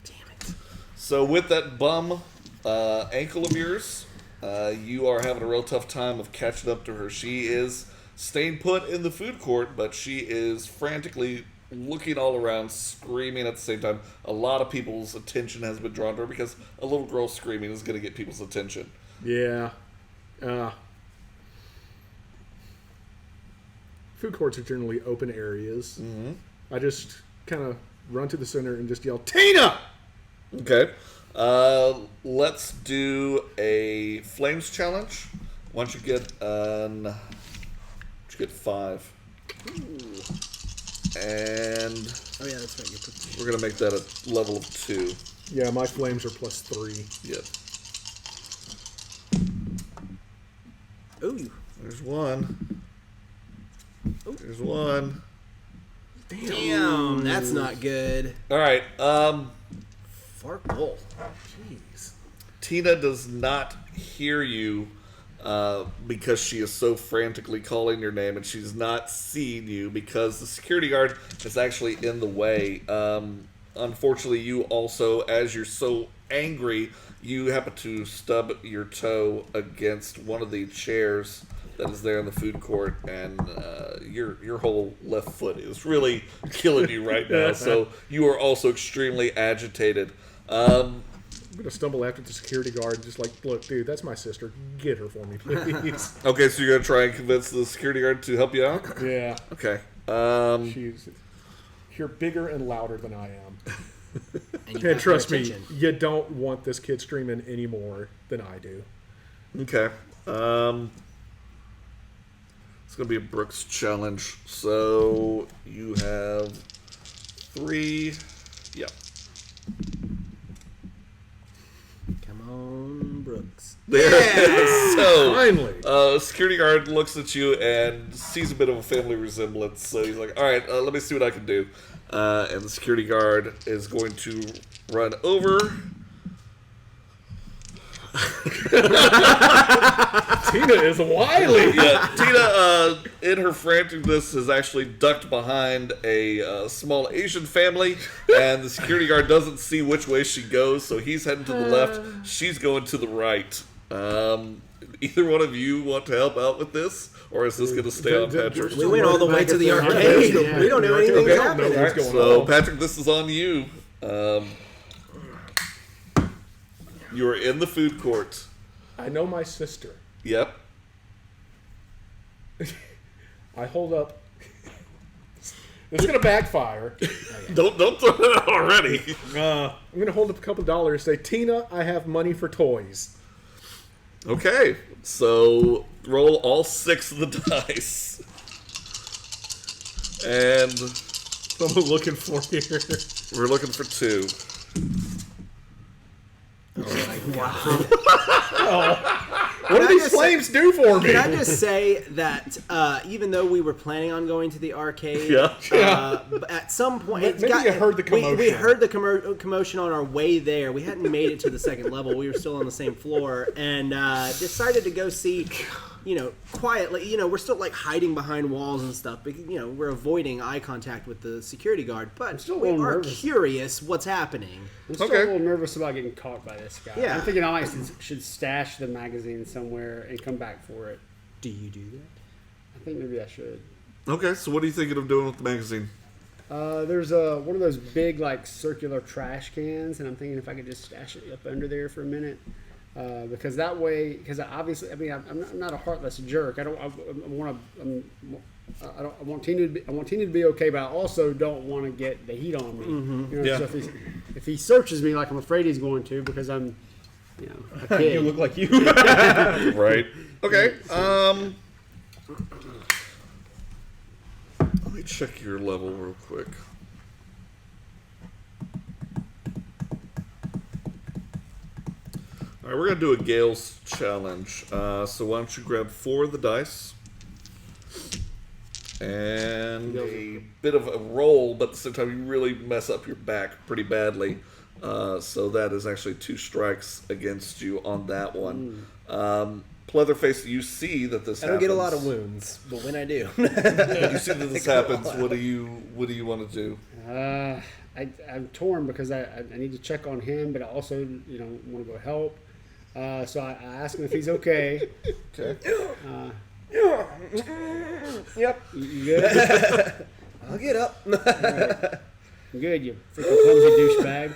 it. So with that bum ankle of yours, you are having a real tough time of catching up to her. She is staying put in the food court, but she is frantically looking all around, screaming at the same time. A lot of people's attention has been drawn to her because a little girl screaming is going to get people's attention. Yeah. Food courts are generally open areas. Mm-hmm. I just kind of run to the center and just yell, Tina! Okay. Let's do a flames challenge. Why don't you get 5. And Oh yeah, that's right. You're pretty... we're gonna make that a level of 2. Yeah, my flames are +3. Yep. Ooh. There's 1. There's 1. Damn, that's not good. All right. Farkle. Jeez. Tina does not hear you because she is so frantically calling your name, and she's not seeing you because the security guard is actually in the way. Unfortunately, you also, as you're so angry, you happen to stub your toe against one of the chairs that is there in the food court, and your whole left foot is really killing you right now. So you are also extremely agitated. I'm going to stumble after the security guard, just like, look, dude, that's my sister. Get her for me, please. Okay, so you're gonna try and convince the security guard to help you out. Yeah. Okay. You're bigger and louder than I am. And And trust me, you don't want this kid screaming any more than I do. Okay. It's gonna be a Brooks challenge. So you have 3. Yeah. Come on, Brooks. There it is. So Finally. security guard looks at you and sees a bit of a family resemblance. So he's like, "All right, let me see what I can do." And the security guard is going to run over. Tina is wily. Yeah, Tina, in her franticness, has actually ducked behind a small Asian family, and the security guard doesn't see which way she goes, so he's heading to the left. She's going to the right. Either one of you want to help out with this, or is this going to stay on Patrick? We went all the way to the arcade. Yeah. We don't know anything's Okay. happening. What's going So, on? Patrick, this is on you. You are in the food court. I know my sister. Yep. I hold up It's going to backfire. Don't throw it out already. I'm going to hold up a couple dollars. Say, Tina, I have money for toys. Okay, so roll all 6 of the dice. And What am I looking for here? we're looking for 2. What do these flames do for me? Can I just say that even though we were planning on going to the arcade, at some point, Maybe you heard the commotion. We heard the commotion on our way there. We hadn't made it to the second level. We were still on the same floor, and decided to go see. Quietly. We're still like hiding behind walls and stuff. But, we're avoiding eye contact with the security guard. But still a we little are nervous. curious what's happening. I'm still Okay. a little nervous about getting caught by this guy. Yeah. I'm thinking I should stash the magazine somewhere and come back for it. Do you do that? I think maybe I should. Okay, so what are you thinking of doing with the magazine? There's one of those big like circular trash cans, and I'm thinking if I could just stash it up under there for a minute. Because that way, because obviously, I'm not a heartless jerk. I want Tina to be okay, but I also don't want to get the heat on me. Yeah. So if he searches me like I'm afraid he's going to, because I'm, a kid. You look like you. Right. Okay. Let me check your level real quick. All right, we're gonna do a Gale's challenge. So why don't you grab 4 of the dice and a bit of a roll, but at the same time you really mess up your back pretty badly. So that is actually 2 strikes against you on that one. Leatherface, you see that this I don't happens. get a lot of wounds, but when I do, You see that this happens. What do you want to do? I'm torn because I need to check on him, but I also want to go help. So I asked him if he's okay. Okay. yep, You good? I'll get up. Right. Good, you freaking clumsy douchebag.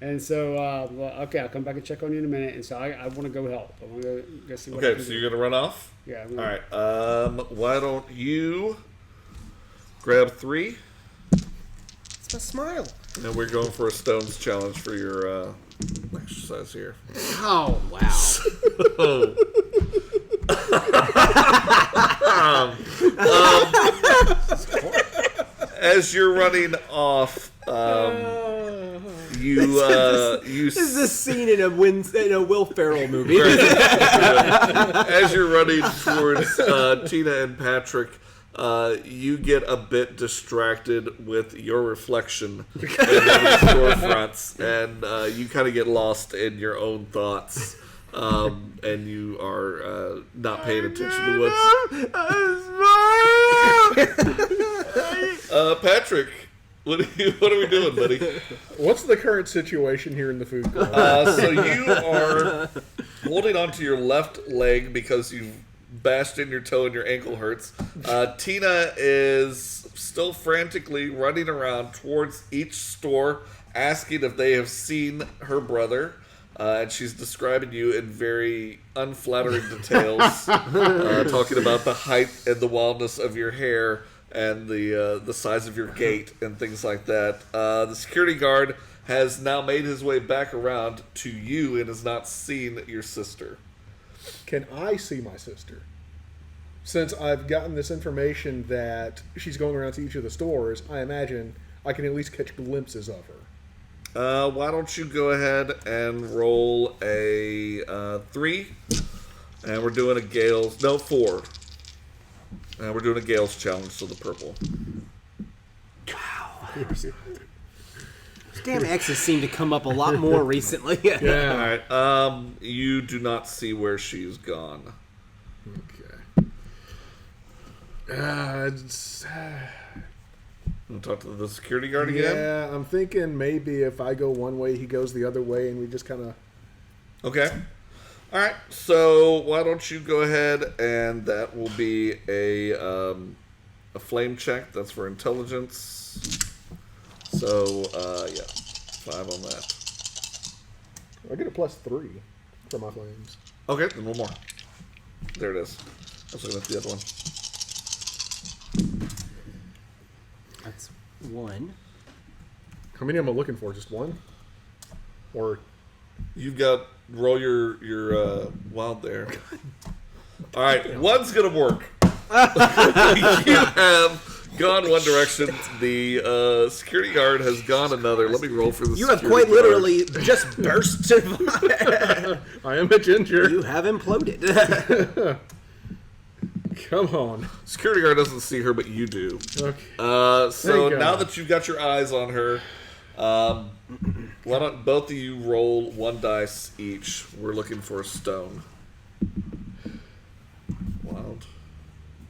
And so, okay, I'll come back and check on you in a minute. And so I want to go help. I want to go see what I Okay, can so do. you're gonna run off. Yeah. All right. Why don't you grab 3, It's my smile. and we're going for a stones challenge for your exercise here. Oh wow. As you're running off, you This is a scene in a Will Ferrell movie. as you're running towards Tina and Patrick, you get a bit distracted with your reflection in the storefronts, and you kind of get lost in your own thoughts, and you are not paying attention to what's. Patrick, what are we doing, buddy? What's the current situation here in the food court? So you are holding onto your left leg because you've bashed in your toe and your ankle hurts. Tina is still frantically running around towards each store, asking if they have seen her brother. And she's describing you in very unflattering details, talking about the height and the wildness of your hair and the size of your gait and things like that. The security guard has now made his way back around to you and has not seen your sister. Can I see my sister? Since I've gotten this information that she's going around to each of the stores, I imagine I can at least catch glimpses of her. Why don't you go ahead and roll a 3, and we're doing a Gale's, 4. And we're doing a Gale's challenge, so the purple. Damn X's seem to come up a lot more recently. All right. You do not see where she's gone. Okay. Want to talk to the security guard again? Yeah, I'm thinking maybe if I go one way, he goes the other way, and we just kind of... Okay. All right. So why don't you go ahead, and that will be a flame check. That's for intelligence. So, 5 on that. I get a +3 for my flames. Okay, then one more. There it is. I was looking at the other one. 1. How many am I looking for? Just one? Or You've got roll your wild there. All right, one's gonna work. You have gone one direction. The security guard has gone another. Let me roll for the. You have security quite guard. literally just burst to fire. I am a ginger. You have imploded. Come on. Security guard doesn't see her, but you do. Okay. So Thank now God. that you've got your eyes on her, why don't both of you roll 1 dice each? We're looking for a stone. Wild.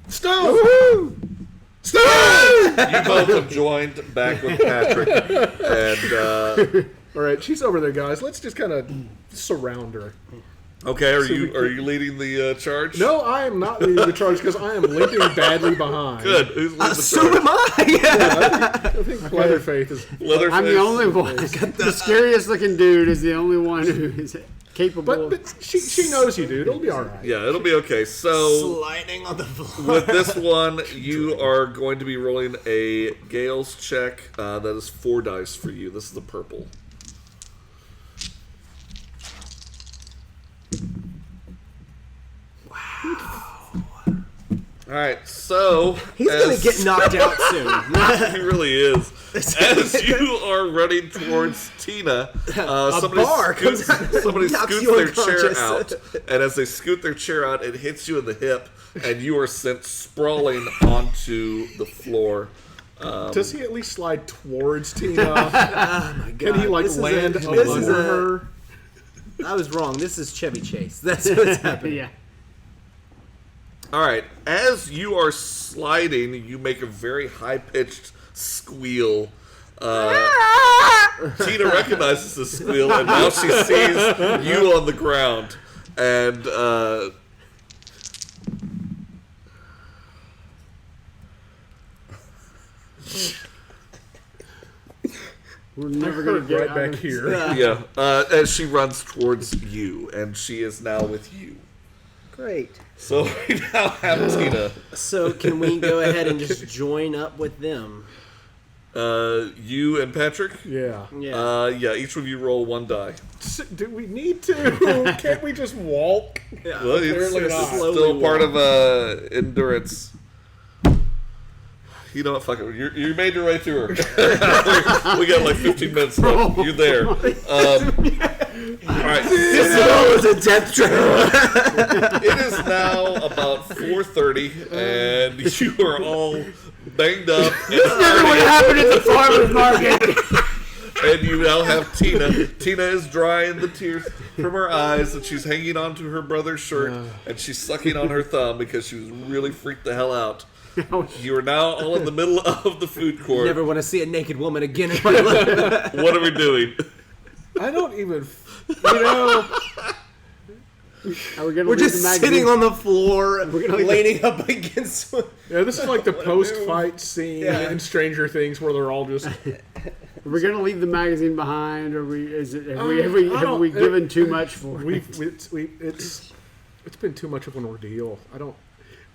Stone! Stone! You both have joined back with Patrick, and All right, she's over there, guys. Let's just kind of surround her. okay. Are you leading the charge? No, I am not leading the charge because I am limping badly behind. Good. Who's leading the So charge? am I. I think Leatherface is. Leatherface. I'm the only one. The scariest looking dude is the only one who is capable. But she knows you, dude. It'll be all right. Yeah, it'll be okay. So Sliding on the floor. with this one, you are going to be rolling a Gale's check. That is 4 dice for you. This is the purple. All right, so He's going to get knocked out soon. He really is. As you are running towards Tina, somebody bar scoots, comes somebody knocks scoots you their chair unconscious. out, and as they scoot their chair out, it hits you in the hip, and you are sent sprawling onto the floor. Does he at least slide towards Tina? Oh my God. Can he like This is land this under is her? I was wrong. This is Chevy Chase. That's what's happening. yeah. All right, as you are sliding, you make a very high-pitched squeal. Tina recognizes the squeal, and now she sees you on the ground. And We're I never going heard to get right out back of here. yeah, as she runs towards you, and she is now with you. Great. So we now have Tina. So can we go ahead and just join up with them? You and Patrick. Yeah. Yeah. Yeah. Each of you roll 1 die. Do we need to? Can't we just walk? Yeah. Well, it's Apparently not. still Slowly part of endurance. You know what? Fuck it. You made your way to her. we got like 15 minutes left. You're there. All right. This was a death trap. It is now about 4:30, and you are all banged up. Never what happened at the farmer's market. And you now have Tina. Tina is drying the tears from her eyes, and she's hanging onto her brother's shirt, and she's sucking on her thumb because she was really freaked the hell out. You are now all in the middle of the food court. Never want to see a naked woman again in my life. What are we doing? I don't even. You know. Are we gonna We're leave just the magazine? sitting on the floor, We're gonna leave leaning up against. Yeah, this is like the post-fight scene Yeah. in Stranger Things where they're all just. Are we gonna leave the magazine behind, or have don't- we given too much for it? It's been too much of an ordeal.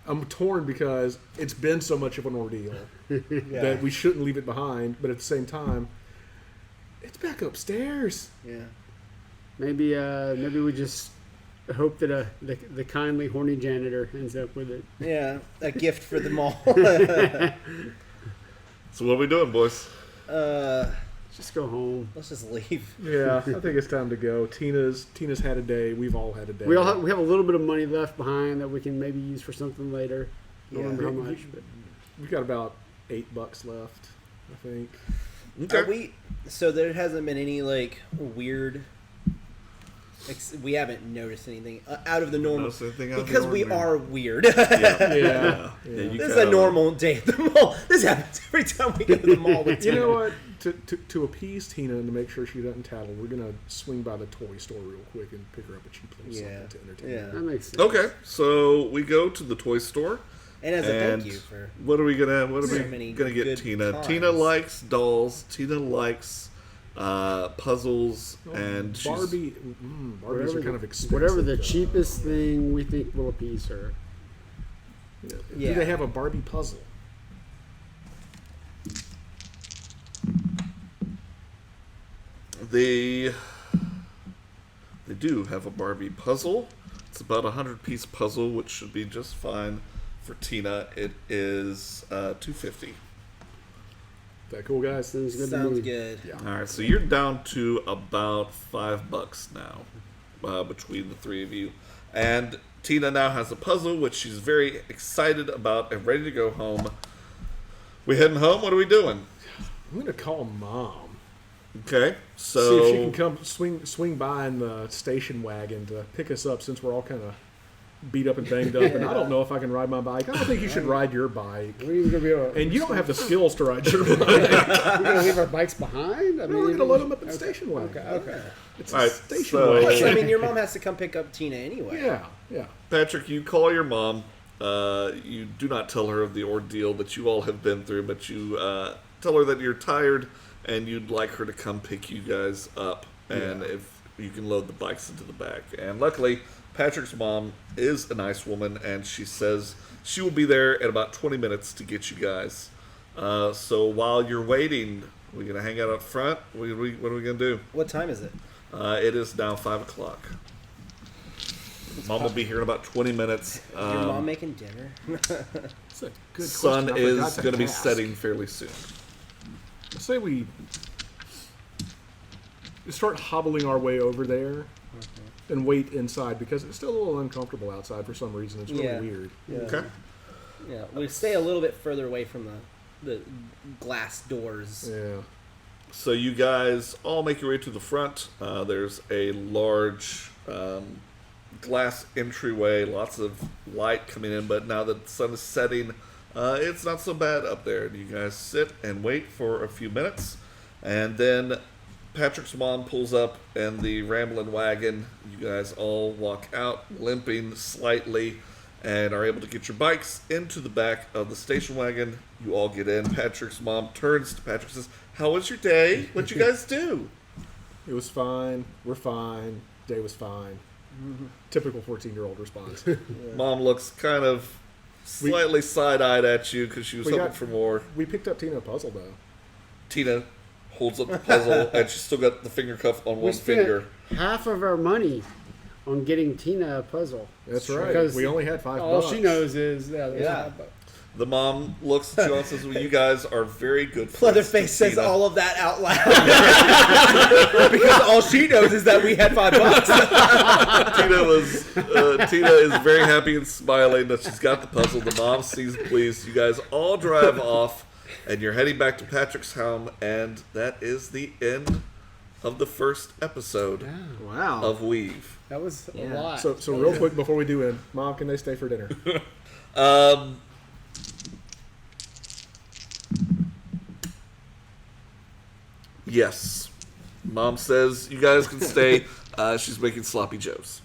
I'm torn because it's been so much of an ordeal that we shouldn't leave it behind. But at the same time, it's back upstairs. Yeah. Maybe we just hope that the kindly horny janitor ends up with it. Yeah. A gift for them all. So what are we doing, boys? Just go home. Let's just leave. Yeah, I think it's time to go. Tina's had a day. We've all had a day. We have a little bit of money left behind that we can maybe use for something later. I don't Yeah. remember how much, but We've got about $8 left, I think. Are so there hasn't been any like weird. We haven't noticed anything out of the normal Noticed anything out of the because we ordinary. are weird. Yeah. you This is kinda a normal day at the mall. This happens every time we go to the mall with You Tina. know what? To appease Tina and to make sure she doesn't tattle, we're gonna swing by the toy store real quick and pick her up a cheap little Yeah. something to entertain Yeah. her. that makes sense. Okay, so we go to the toy store. And as a And thank you for what are we gonna many gonna get good Tina? times. Tina likes dolls. Tina likes puzzles, and she's Barbies are kind of expensive. Whatever the though. cheapest thing we think will appease her. Yeah. Do they have a Barbie puzzle? They do have a Barbie puzzle. It's about a 100-piece puzzle, which should be just fine for Tina. It is $250. That cool, guys? Sounds good to Sounds me. good. Yeah. All right, so you're down to about $5 now between the three of you, and Tina now has a puzzle which she's very excited about and ready to go home. We heading home? What are we doing? I'm gonna call Mom. Okay, See so if she can come swing by in the station wagon to pick us up, since we're all kind of beat up and banged up. And I don't know if I can ride my bike. I don't think you should ride your bike. We're even gonna be able to, And you don't have the skills to ride your bike. we're gonna leave our bikes behind. I We're going to load them up in the station wagon. Okay. It's All a right, station so- Plus, I wagon. mean, your mom has to come pick up Tina anyway. Yeah. Patrick, you call your mom. You do not tell her of the ordeal that you all have been through, but you tell her that you're tired and you'd like her to come pick you guys up, and if you can load the bikes into the back. And luckily, Patrick's mom is a nice woman, and she says she will be there in about 20 minutes to get you guys. So while you're waiting, we're going to hang out up front. What are we going to do? What time is it? It is now 5 o'clock. Mom will be here in about 20 minutes. Is your mom making dinner? It's a good Sun question. I forgot is to going to be ask. setting fairly soon. Let's say we start hobbling our way over there and wait inside, because it's still a little uncomfortable outside for some reason. It's really Yeah. weird. Yeah. Okay. Yeah, we stay a little bit further away from the glass doors. Yeah. So you guys all make your way to the front. There's a large glass entryway, lots of light coming in, but now that the sun is setting, it's not so bad up there. You guys sit and wait for a few minutes, and then Patrick's mom pulls up in the rambling wagon. You guys all walk out, limping slightly, and are able to get your bikes into the back of the station wagon. You all get in. Patrick's mom turns to Patrick and says, "How was your day? What'd you guys do?" It was fine. We're fine. Day was fine. Typical 14-year-old response. Mom looks kind of slightly side-eyed at you because she was We hoping got- for more. We picked up Tina a puzzle, though. Tina holds up the puzzle, and she's still got the finger cuff on We one spent finger. half of our money on getting Tina a puzzle. That's right. Because We only had $5. all she knows is Yeah. The mom looks at you and says, "Well, you guys are very good friends." Leatherface to says Tina." all of that out loud because all she knows is that we had $5. Tina is very happy and smiling that she's got the puzzle. The mom seems pleased. You guys all drive off, and you're heading back to Patrick's home, and that is the end of the first episode Wow. of Weave. That was a Yeah. lot. So real quick before we do end, Mom, can they stay for dinner? Yes. Mom says you guys can stay. She's making sloppy joes.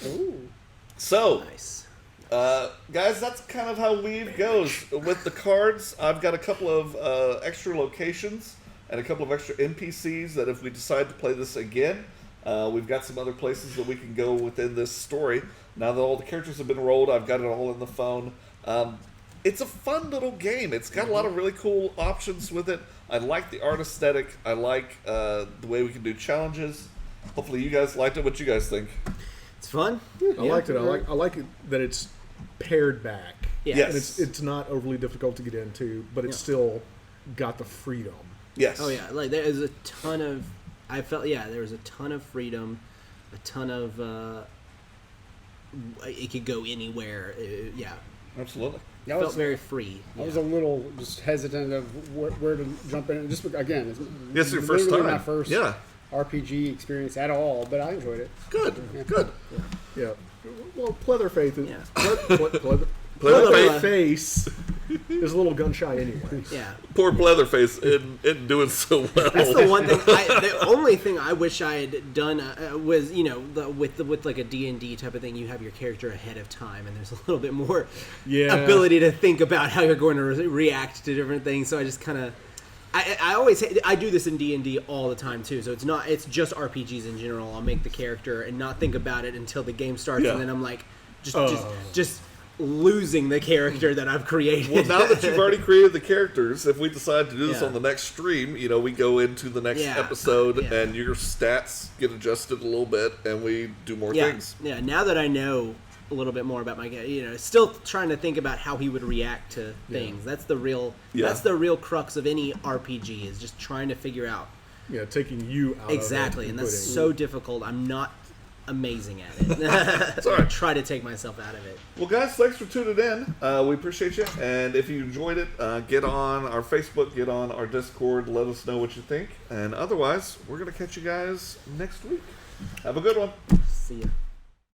Ooh. So, Nice. guys, that's kind of how Weave goes. With the cards, I've got a couple of extra locations and a couple of extra NPCs that if we decide to play this again, we've got some other places that we can go within this story. Now that all the characters have been rolled, I've got it all in the phone. It's a fun little game. It's got a lot of really cool options with it. I like the art aesthetic. I like the way we can do challenges. Hopefully you guys liked it. What you guys think? It's fun. I liked it. I like it that it's pared back. Yeah. Yes. And it's not overly difficult to get into, but it's still got the freedom. Yes. Oh yeah, like there is a ton of. I felt there was a ton of freedom, a ton of. It could go anywhere. Yeah, Absolutely. That felt was, very free. I was a little just hesitant of where to jump in. Just again, it's Yes, your first literally time. my first Yeah. RPG experience at all, but I enjoyed it. Good. Good. Yeah. Well, Pleatherface is Yeah. Pleatherface is a little gun shy anyway. Yeah. Poor Leatherface isn't doing so well. That's the one thing. The only thing I wish I had done was, with like a D&D type of thing, you have your character ahead of time, and there's a little bit more ability to think about how you're going to react to different things. So I just kind of, I always I do this in D&D all the time too. So it's just RPGs in general. I'll make the character and not think about it until the game starts, Yeah. and then I'm like, just losing the character that I've created. Well, now that you've already created the characters, if we decide to do this Yeah. on the next stream, we go into the next Yeah. episode Yeah. and your stats get adjusted a little bit and we do more things. Yeah, now that I know a little bit more about my guy, still trying to think about how he would react to things. That's the real crux of any RPG, is just trying to figure out taking you out exactly, of it and that's putting- so difficult. I'm not amazing at it. So I try to take myself out of it. Well, guys, thanks for tuning in. We appreciate you. And if you enjoyed it, get on our Facebook, get on our Discord, let us know what you think. And otherwise, we're going to catch you guys next week. Have a good one. See ya.